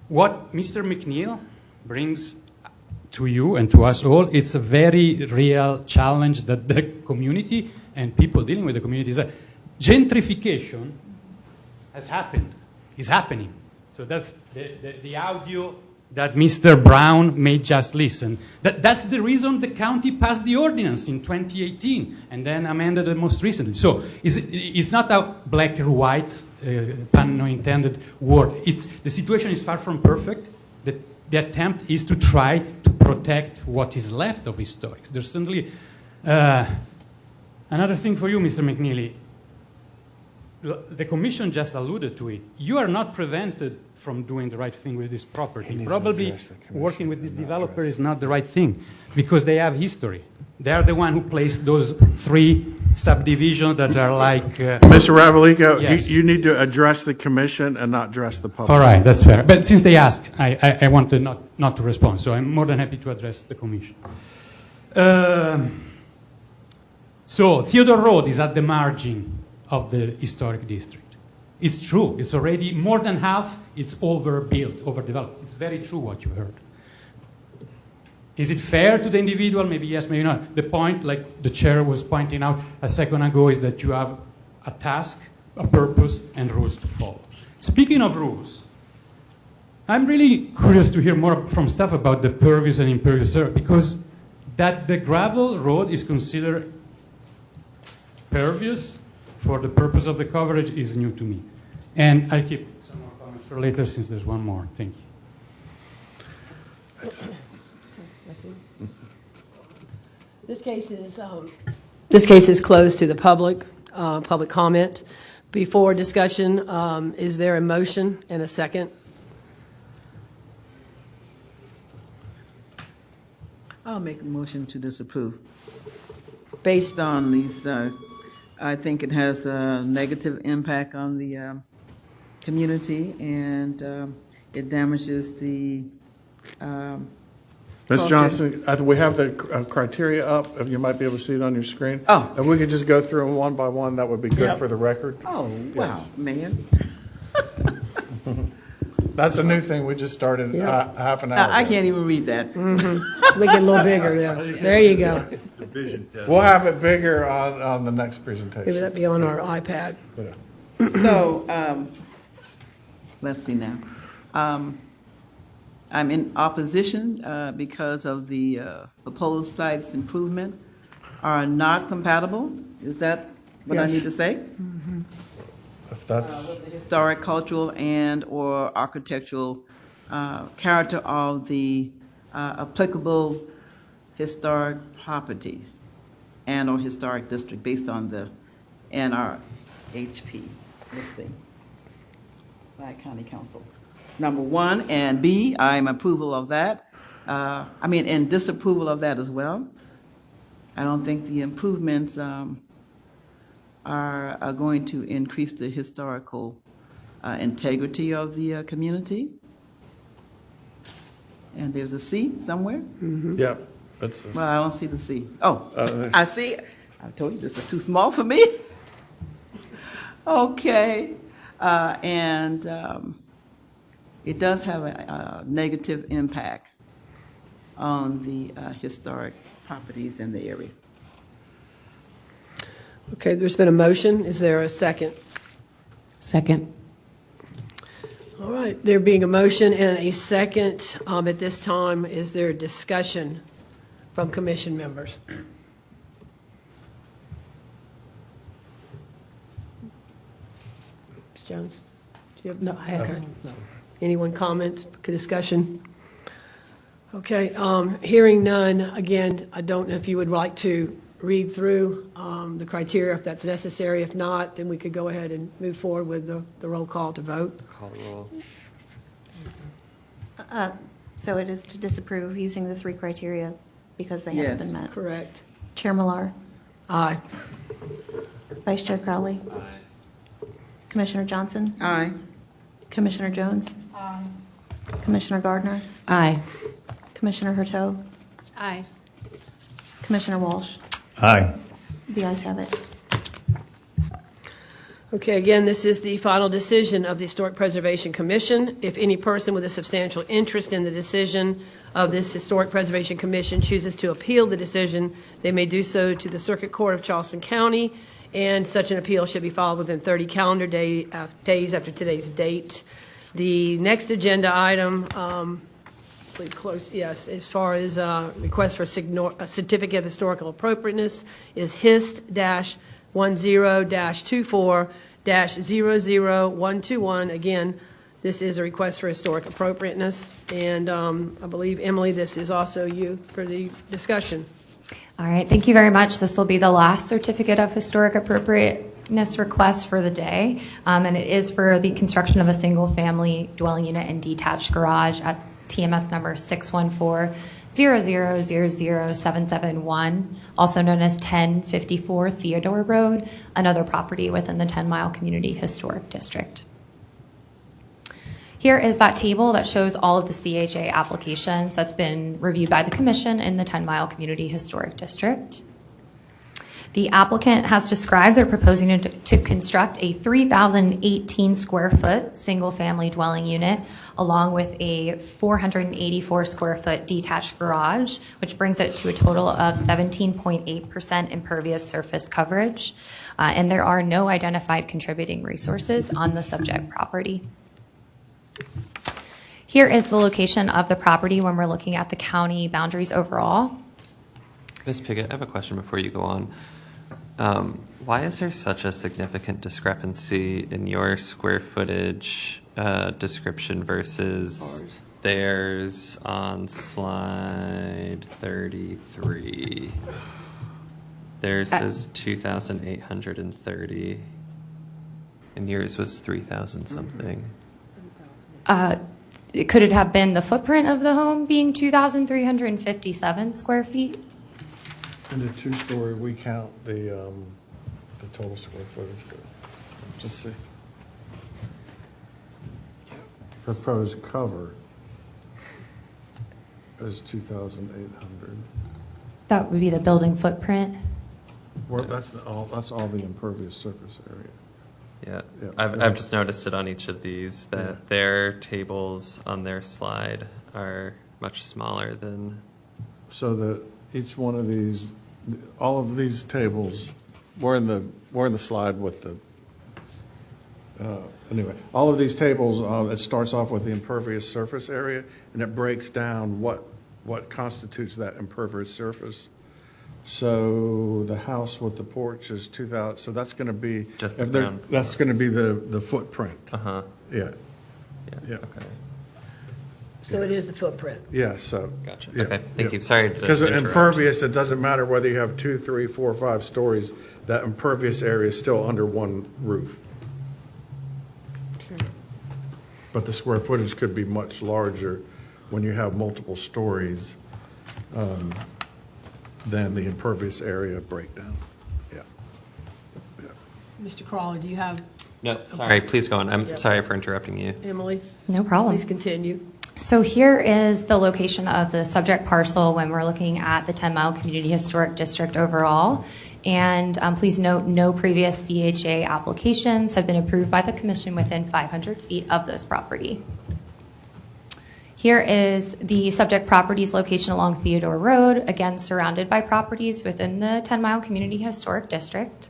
what Mr. McNeil brings to you and to us all. It's a very real challenge that the community and people dealing with the community is. Gentrification has happened, is happening. So that's the audio that Mr. Brown may just listen. That's the reason the county passed the ordinance in 2018 and then amended it most recently. So it's not a black or white, pun no intended, word. The situation is far from perfect. The attempt is to try to protect what is left of historic. There's certainly another thing for you, Mr. McNeely. The commission just alluded to it. You are not prevented from doing the right thing with this property. Probably working with this developer is not the right thing because they have history. They're the one who placed those 3 subdivisions that are like... Mr. Ravalico, Yes. you need to address the commission and not address the public. All right, that's fair. But since they asked, I wanted not to respond, so I'm more than happy to address the commission. So Theodore Road is at the margin of the historic district. It's true. It's already more than half. It's overbuilt, overdeveloped. It's very true what you heard. Is it fair to the individual? Maybe yes, maybe not. The point, like the chair was pointing out a second ago, is that you have a task, a purpose, and rules to follow. Speaking of rules, I'm really curious to hear more from staff about the pervious and impervious area, because that the gravel road is considered pervious for the purpose of the coverage is new to me. And I'll keep some more comments for later since there's one more. Thank you. This case is closed to the public comment. Before discussion, is there a motion and a second? I'll make a motion to disapprove. Based on these, I think it has a negative impact on the community, and it damages the Ms. culture. Johnson, we have the criteria up. If you might be able to see it on your screen. Oh. If we could just go through them one by one, that would be good for the record. Oh, wow, man. That's a new thing. We just started half an hour I ago. can't even read that. Make it a little bigger there. There you go. We'll have it bigger on the next presentation. Maybe that'd be on our iPad. So, let's see now. I'm in opposition because of the proposed sites improvement are not compatible. Is that what I Yes. need to say? If that's, Historic, cultural, and/or architectural character of the applicable historic properties and/or historic district based on the NRHP listing by County Council. Number 1, and B, I'm approval of that. And disapproval of that as well. I don't think the improvements are going to increase the historical integrity of the community. And there's a C somewhere? yeah. That's Well, I don't see the C. Oh, I see. I told you this is too small for me. Okay. It does have a negative impact on the historic properties in the area. Okay, there's been a motion. Is there a second? Second. All right, there being a motion and a second, at this time, is there discussion from commission members? Ms. Jones? Do you have? No, I haven't. Okay. Anyone comment, discussion? Okay, hearing none, again, I don't know if you would like to read through the criteria if that's necessary. If not, then we could go ahead and move forward with the roll call to vote. Call the roll. So it is to disapprove using the 3 criteria because they haven't Yes. been met. Correct. Chair Millar, Aye. Vice Chair Crowley, Aye. Commissioner Johnson, Aye. Commissioner Jones, Commissioner Gardner, Aye. Commissioner Hurteau, Aye. Commissioner Walsh. Aye. The ayes have it. Okay, again, this is the final decision of the Historic Preservation Commission. If any person with a substantial interest in the decision of this Historic Preservation Commission chooses to appeal the decision, they may do so to the Circuit Court of Charleston County, and such an appeal should be filed within 30 calendar days after today's date. The next agenda item, close, yes, as far as request for a certificate of historical appropriateness is HIST-10-24-00121. Again, this is a request for historic appropriateness, and I believe, Emily, this is also you for the discussion. All right, thank you very much. This will be the last certificate of historic appropriateness request for the day, and it is for the construction of a single-family dwelling unit and detached garage at TMS number 0000771, also known as 1054 Theodore Road, another property within the 10 Mile Community Historic District. Here is that table that shows all of the CHA applications that's been reviewed by the Commission in the 10 Mile Community Historic District. The applicant has described they're proposing to construct a 3,018 square foot single family dwelling unit along with a 484 square foot detached garage, which brings it to a total of 17.8% impervious surface coverage. And there are no identified contributing resources on the subject property. Here is the location of the property when we're looking at the county boundaries overall. Ms. Piggott, I have a question before you go on. Why is there such a significant discrepancy in your square footage description versus theirs on slide 33? Theirs is 2,830, and yours was 3,000 something. Could it have been the footprint of the home being 2,357 square feet? In the two-story, we count the total square footage. Let's see. Proposed cover is 2,800. That would be the building footprint. Well, that's all the impervious surface area. Yeah, Yeah. I've just noticed it on each of these that their tables on their slide are much smaller than. So that each one of these, all of these tables, we're in the slide with the. Anyway, all of these tables, it starts off with the impervious surface area, and it breaks down what constitutes that impervious surface. So the house with the porch is 2,000. So that's going to be Just the ground floor. that's going to be the footprint. Uh-huh. Yeah. Yeah. Okay. So it is the footprint. Yeah. So. Gotcha. Yeah, Okay. Thank yeah. you. Sorry to Because interrupt. impervious, it doesn't matter whether you have 2, 3, 4, 5 stories. That impervious area is still under one roof. But the square footage could be much larger when you have multiple stories than the impervious area breakdown. Yeah. Mr. Crawley, do you have? No, sorry. Please go on. I'm Yeah. sorry for interrupting you. Emily? No problem. Please continue. So here is the location of the subject parcel when we're looking at the 10 Mile Community Historic District overall. And please note, no previous CHA applications have been approved by the Commission within 500 feet of this property. Here is the subject property's location along Theodore Road, again surrounded by properties within the 10 Mile Community Historic District.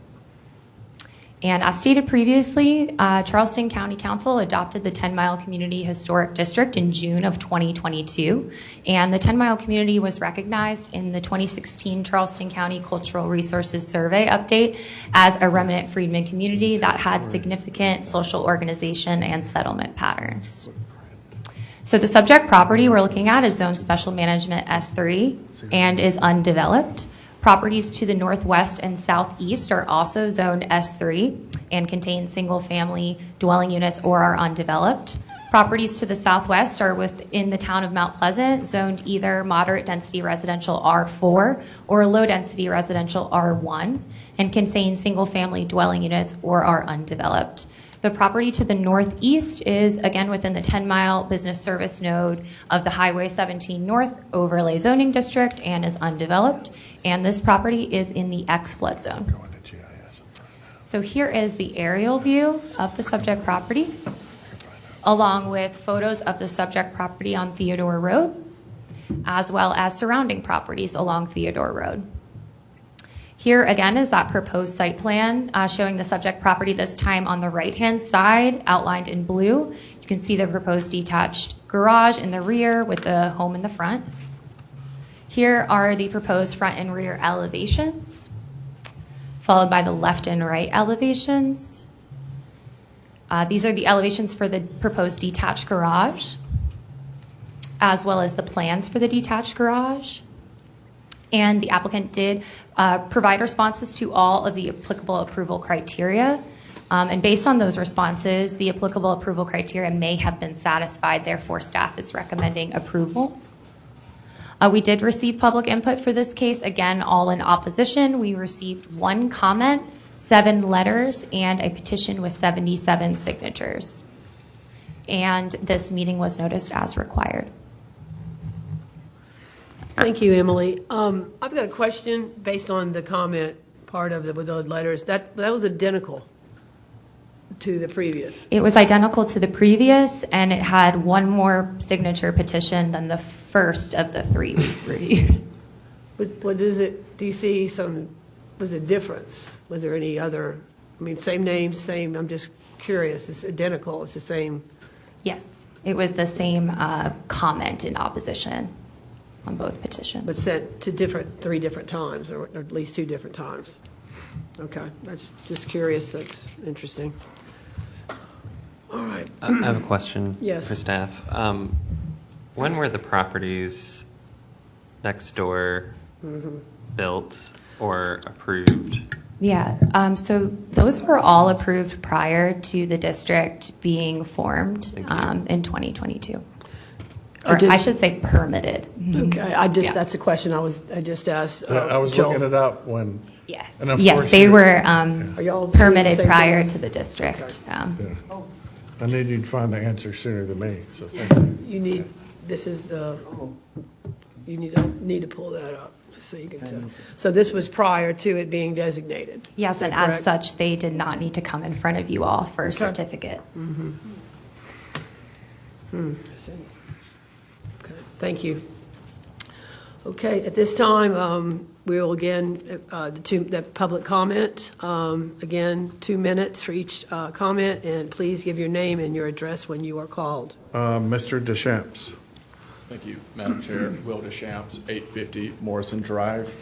And as stated previously, Charleston County Council adopted the 10 Mile Community Historic District in June of 2022. And the 10 Mile community was recognized in the 2016 Charleston County Cultural Resources Survey update as a remnant freedmen community that had significant social organization and settlement patterns. So the subject property we're looking at is Zone Special Management S3 and is undeveloped. Properties to the northwest and southeast are also zoned S3 and contain single-family dwelling units or are undeveloped. Properties to the southwest are within the town of Mount Pleasant, zoned either moderate-density residential R4 or low-density residential R1, and contain single-family dwelling units or are undeveloped. The property to the northeast is, again, within the 10-mile business service node of the Highway 17 North Overlay Zoning District and is undeveloped. And this property is in the X flood zone. So here is the aerial view of the subject property, along with photos of the subject property on Theodore Road, as well as surrounding properties along Theodore Road. Here again is that proposed site plan showing the subject property this time on the right-hand side, outlined in blue. You can see the proposed detached garage in the rear with the home in the front. Here are the proposed front and rear elevations, followed by the left and right elevations. These are the elevations for the proposed detached garage, as well as the plans for the detached garage. And the applicant did provide responses to all of the applicable approval criteria. And based on those responses, the applicable approval criteria may have been satisfied. Therefore, staff is recommending approval. We did receive public input for this case, again, all in opposition. We received 1 comment, 7 letters, and a petition with 77 signatures. And this meeting was noticed as required. Thank you, Emily. I've got a question based on the comment part of with the letters. That was identical to the previous. It was identical to the previous, and it had 1 more signature petition than the first of the 3 we've reviewed. What is it, do you see was a difference? Was there any other, I mean, same name, same, I'm just curious, it's identical, it's the same? Yes, it was the same comment in opposition on both petitions. But sent to 3 different times, or at least 2 different times? Okay, that's just curious, that's interesting. All right. I have a question Yes. for staff. When were the properties next door built or approved? Yeah, so those were all approved prior to the district being formed in 2022. Or I should say permitted. Okay, that's a question I just asked. I was Joel. looking it up when. Yes, and of yes, course they you're- were Are y'all seeing the permitted same prior thing? to the district. Yeah. I knew you'd find the answer sooner than me, so thank you. You need, this is the, you need to pull that up, just so you can tell. So this was prior to it being designated? Yes, Is that and as correct? such, they did not need to come in front of you all for a certificate. Okay, thank you. Okay, at this time, we will again, the public comment. Again, 2 minutes for each comment, and please give your name and your address when you are called. Mr. Deschamps. Thank you, Madam Chair. Will Deschamps, 850 Morrison Drive.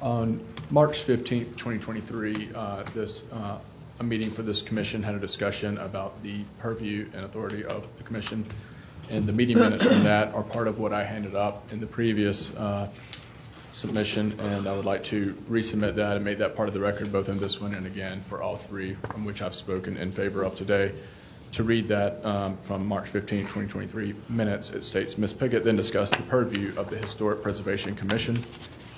On March 15th, 2023, a meeting for this commission had a discussion about the purview and authority of the commission. And the meeting minutes from that are part of what I handed up in the previous submission, and I would like to resubmit that and make that part of the record, both in this one and again for all 3 from which I've spoken in favor of today. To read that from March 15, 2023 minutes, it states, Ms. Pickett then discussed the purview of the Historic Preservation Commission.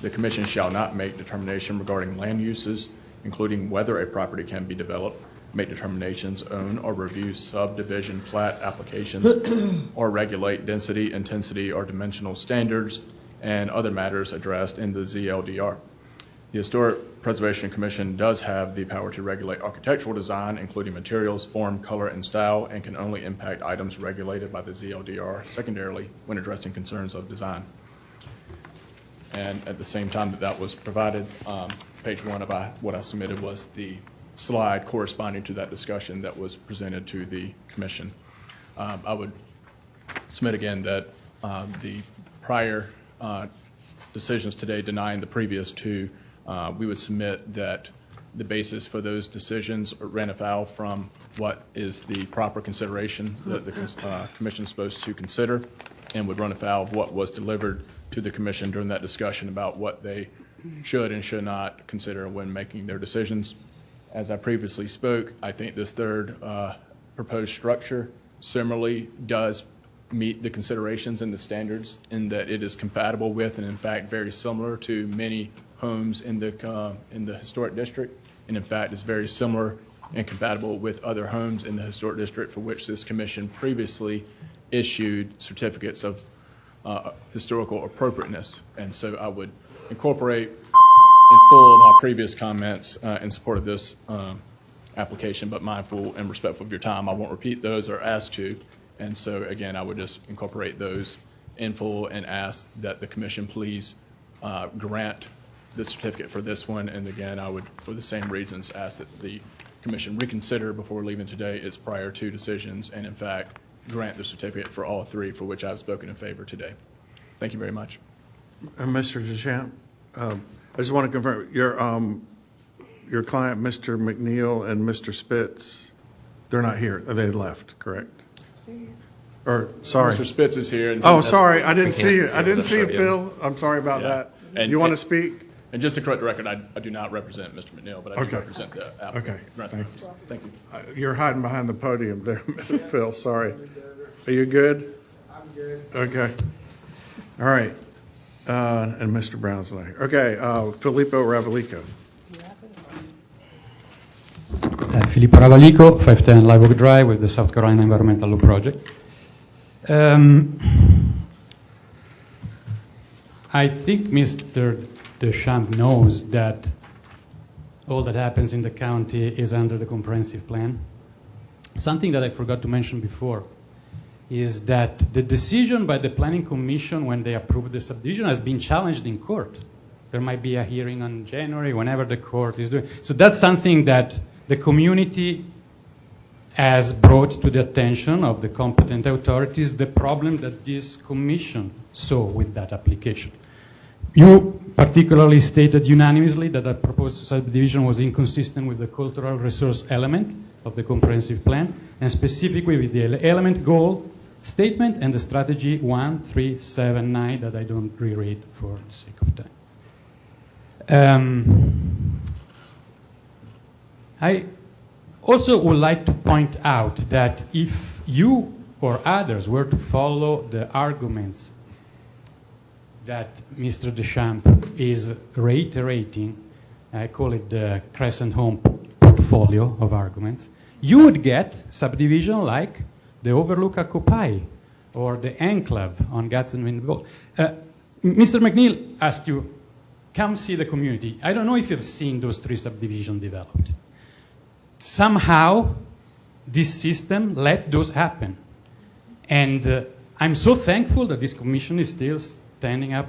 The commission shall not make determination regarding land uses, including whether a property can be developed, make determinations, own or review subdivision plat applications, or regulate density, intensity, or dimensional standards, and other matters addressed in the ZLDR. The Historic Preservation Commission does have the power to regulate architectural design, including materials, form, color, and style, and can only impact items regulated by the ZLDR secondarily when addressing concerns of design. And at the same time that was provided, page 1 of what I submitted was the slide corresponding to that discussion that was presented to the commission. I would submit again that the prior decisions today denying the previous 2, we would submit that the basis for those decisions ran afoul from what is the proper consideration that the commission is supposed to consider, and would run afoul of what was delivered to the commission during that discussion about what they should and should not consider when making their decisions. As I previously spoke, I think this 3rd proposed structure similarly does meet the considerations and the standards in that it is compatible with and in fact very similar to many homes in the historic district, and in fact is very similar and compatible with other homes in the historic district for which this commission previously issued certificates of historical appropriateness. And so I would incorporate in full my previous comments in support of this application, but mindful and respectful of your time, I won't repeat those or ask to. And so again, I would just incorporate those in full and ask that the commission please grant the certificate for this one. And again, I would, for the same reasons, ask that the commission reconsider before leaving today its prior 2 decisions and in fact grant the certificate for all 3 for which I've spoken in favor today. Thank you very much. Mr. Deschamps, I just want to confirm, your client, Mr. McNeil and Mr. Spitz, they're not here. They left, correct? Or, sorry. Mr. Spitz is here. Oh, sorry, I didn't see you. I didn't That's see you, right, yeah. Phil. I'm sorry about Yeah. that. You want to speak? And just to correct the record, I do not represent Mr. McNeil, but I do Okay. represent the applicant. Okay, Grant the thank you. reference. Thank you. You're hiding behind the podium there, Phil, sorry. Are you good? I'm good. Okay. All right. And Mr. Brown's not here. Okay, Filippo Ravalico. Filippo Ravalico, 510 Live Oak Drive with the South Carolina Environmental Law Project. I think Mr. Deschamps knows that all that happens in the county is under the comprehensive plan. Something that I forgot to mention before is that the decision by the Planning Commission when they approved the subdivision has been challenged in court. There might be a hearing on January, whenever the court is doing. So that's something that the community has brought to the attention of the competent authorities, the problem that this commission saw with that application. You particularly stated unanimously that the proposed subdivision was inconsistent with the cultural resource element of the comprehensive plan, and specifically with the element goal statement and the strategy 1379 that I don't reread for the sake of time. I also would like to point out that if you or others were to follow the arguments that Mr. Deschamps is reiterating, I call it the Crescent Home portfolio of arguments, you would get subdivision like the Overlook at Copai or the Enclave on Gadsden-Wind. Mr. McNeil asked you, come see the community. I don't know if you've seen those 3 subdivisions developed. Somehow, this system let those happen. And I'm so thankful that this commission is still standing up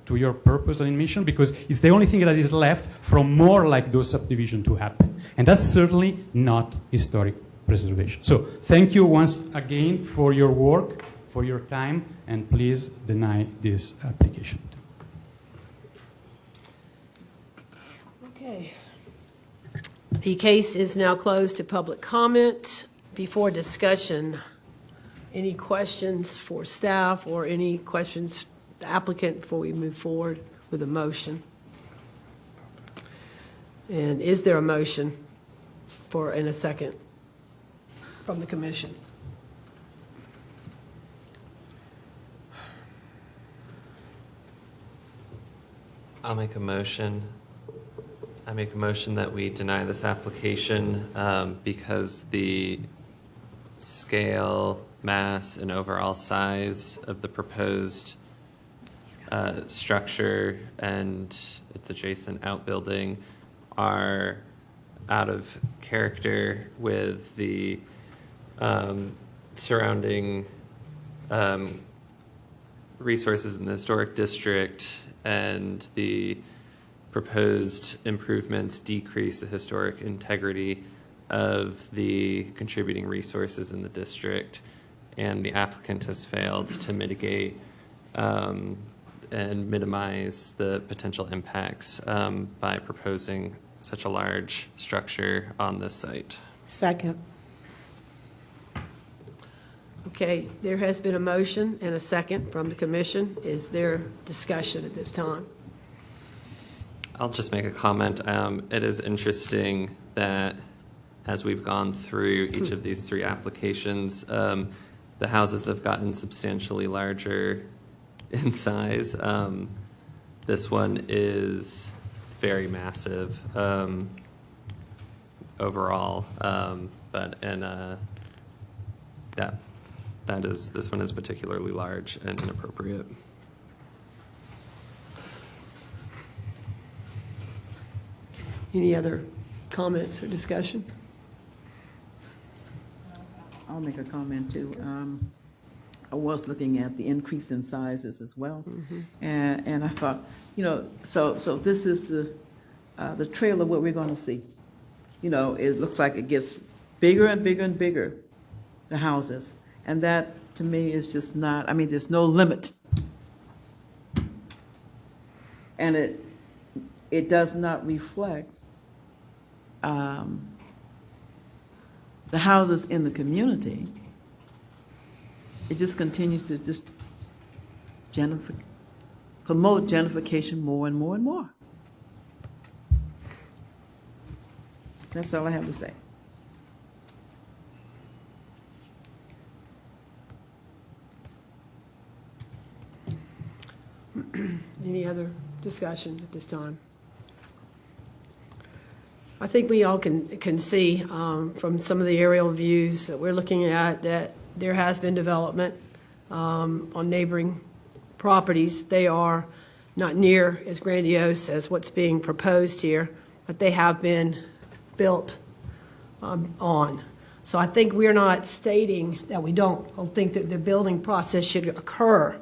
to your purpose and mission, because it's the only thing that is left from more like those subdivisions to happen. And that's certainly not historic preservation. So thank you once again for your work, for your time, and please deny this application. Okay. The case is now closed to public comment. Before discussion, any questions for staff or any questions the applicant before we move forward with a motion? And is there a motion in a second from the commission? I'll make a motion. I make a motion that we deny this application because the scale, mass, and overall size of the proposed structure and its adjacent outbuilding are out of character with the surrounding resources in the historic district, and the proposed improvements decrease the historic integrity of the contributing resources in the district, and the applicant has failed to mitigate and minimize the potential impacts by proposing such a large structure on this site. Second. Okay, there has been a motion and a second from the commission. Is there discussion at this time? I'll just make a comment. It is interesting that as we've gone through each of these 3 applications, the houses have gotten substantially larger in size. This one is very massive overall, but this one is particularly large and inappropriate. Any other comments or discussion? I'll make a comment too. I was looking at the increase in sizes as well, and I thought, so this is the trail of what we're going to see. It looks like it gets bigger and bigger and bigger, the houses, and that to me is just not. I mean, there's no limit, and it does not reflect the houses in the community. It just continues to just promote gentrification more and more and more. That's all I have to say. Any other discussion at this time? I think we all can see from some of the aerial views that we're looking at that there has been development on neighboring properties. They are not near as grandiose as what's being proposed here, but they have been built on. So I think we're not stating that we don't think that the building process should occur.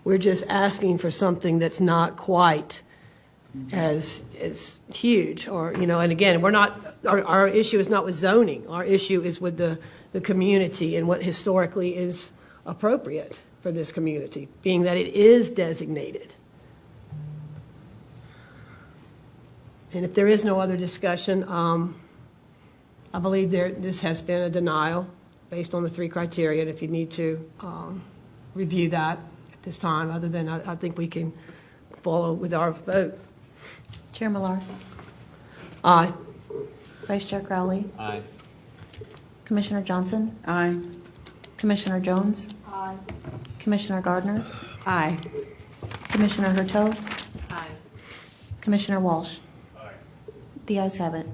We're just asking for something that's not quite as huge, or, you know, and again, we're not, our issue is not with zoning. Our issue is with the community and what historically is appropriate for this community, being that it is designated. And if there is no other discussion, I believe this has been a denial based on the 3 criteria, and if you need to review that at this time, other than I think we can follow with our vote. Chair Millar. Aye. Vice Chair Crowley. Aye. Commissioner Johnson. Aye. Commissioner Jones. Aye. Commissioner Gardner. Aye. Commissioner Hurtaud. Aye. Commissioner Walsh. The ayes have it.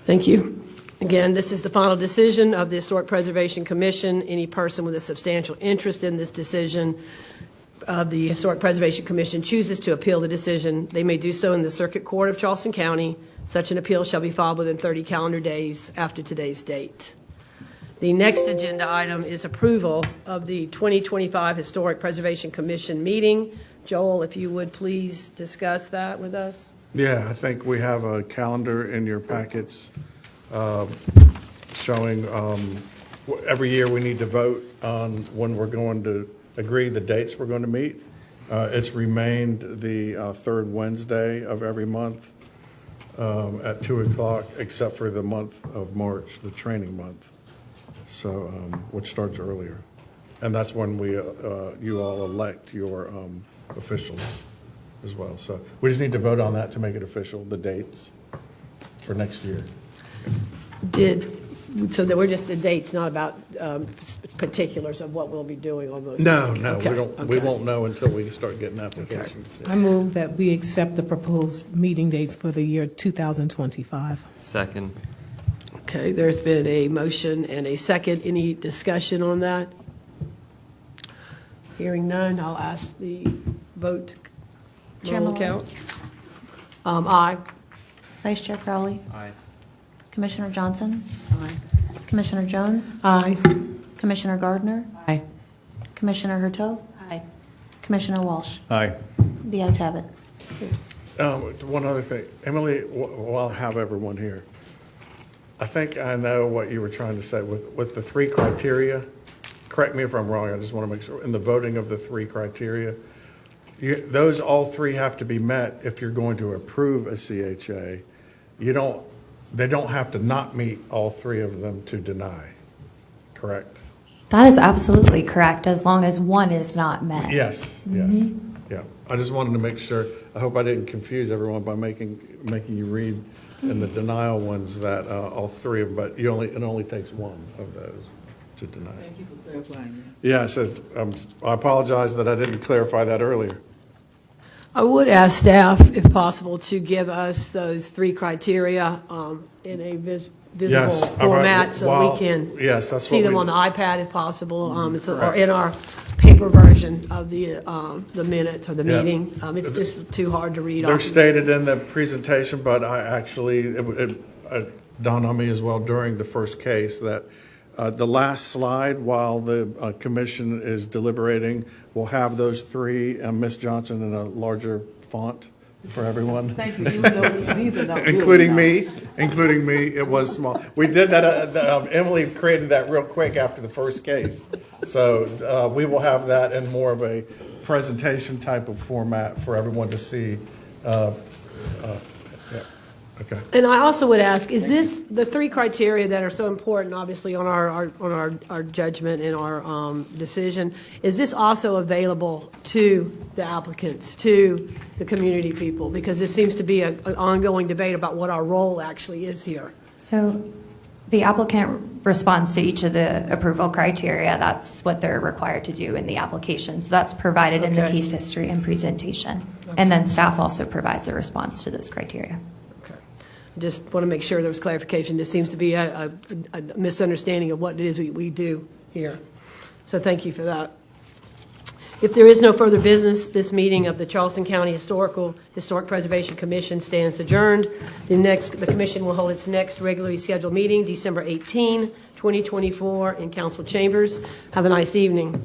Thank you. Again, this is the final decision of the Historic Preservation Commission. Any person with a substantial interest in this decision of the Historic Preservation Commission chooses to appeal the decision, they may do so in the Circuit Court of Charleston County. Such an appeal shall be filed within 30 calendar days after today's date. The next agenda item is approval of the 2025 Historic Preservation Commission meeting. Joel, if you would please discuss that with us. Yeah, I think we have a calendar in your packets showing every year we need to vote on when we're going to agree the dates we're going to meet. It's remained the third Wednesday of every month at 2 o'clock, except for the month of March, the training month, so which starts earlier. And that's when we you all elect your officials as well. So we just need to vote on that to make it official, the dates for next year. So that we're just the dates, not about particulars of what we'll be doing on those. No, Okay, we won't know until we start getting applications. I move that we accept the proposed meeting dates for the year 2025. Second. Okay, there's been a motion and a second. Any discussion on that? Hearing none, I'll ask the vote. Chair Roll Millar. count. Aye. Vice Chair Crowley. Aye. Commissioner Johnson. Aye. Commissioner Jones. Aye. Commissioner Gardner. Aye. Commissioner Hurtaud. Aye. Commissioner Walsh. Aye. The ayes have it. One other thing, Emily, well, I'll have everyone here. I think I know what you were trying to say with the 3 criteria. Correct me if I'm wrong, I just want to make sure, in the voting of the 3 criteria, those all 3 have to be met if you're going to approve a CHA. They don't have to not meet all 3 of them to deny, correct? That is absolutely correct, as long as one is not met. Yes, yeah. I just wanted to make sure, I hope I didn't confuse everyone by making you read in the denial ones that all 3 of them, but it only takes 1 of those to deny. Thank you for clarifying. Yeah, it says, I apologize that I didn't clarify that earlier. I would ask staff, if possible, to give us those 3 criteria in a visible Yes, all right. format so Well, we can yes, that's see what them we- on the iPad if possible, or Correct. in our paper version of the minutes or the Yeah. meeting. It's just too hard to read They're off. stated in the presentation, but I actually, it dawned on me as well during the first case that the last slide, while the commission is deliberating, will have those 3, Ms. Johnson, in a larger font for everyone. Thank you. Even though these are not good Including enough. me, it was small. We did that, Emily created that real quick after the first case. So we will have that in more of a presentation type of format for everyone to see. Yeah. Okay. And I also would ask, is this, the 3 criteria that are so important, obviously, on our judgment and our decision, is this also available to the applicants, to the community people? Because there seems to be an ongoing debate about what our role actually is here. So The applicant responds to each of the approval criteria. That's what they're required to do in the application. So that's provided in the Okay. case history and presentation. And then staff also provides a response to those criteria. Just want to make sure there was clarification. There seems to be a misunderstanding of what it is we do here. So thank you for that. If there is no further business, this meeting of the Charleston County Historic Preservation Commission stands adjourned. The commission will hold its next regularly scheduled meeting December 18, 2024 in council chambers. Have a nice evening.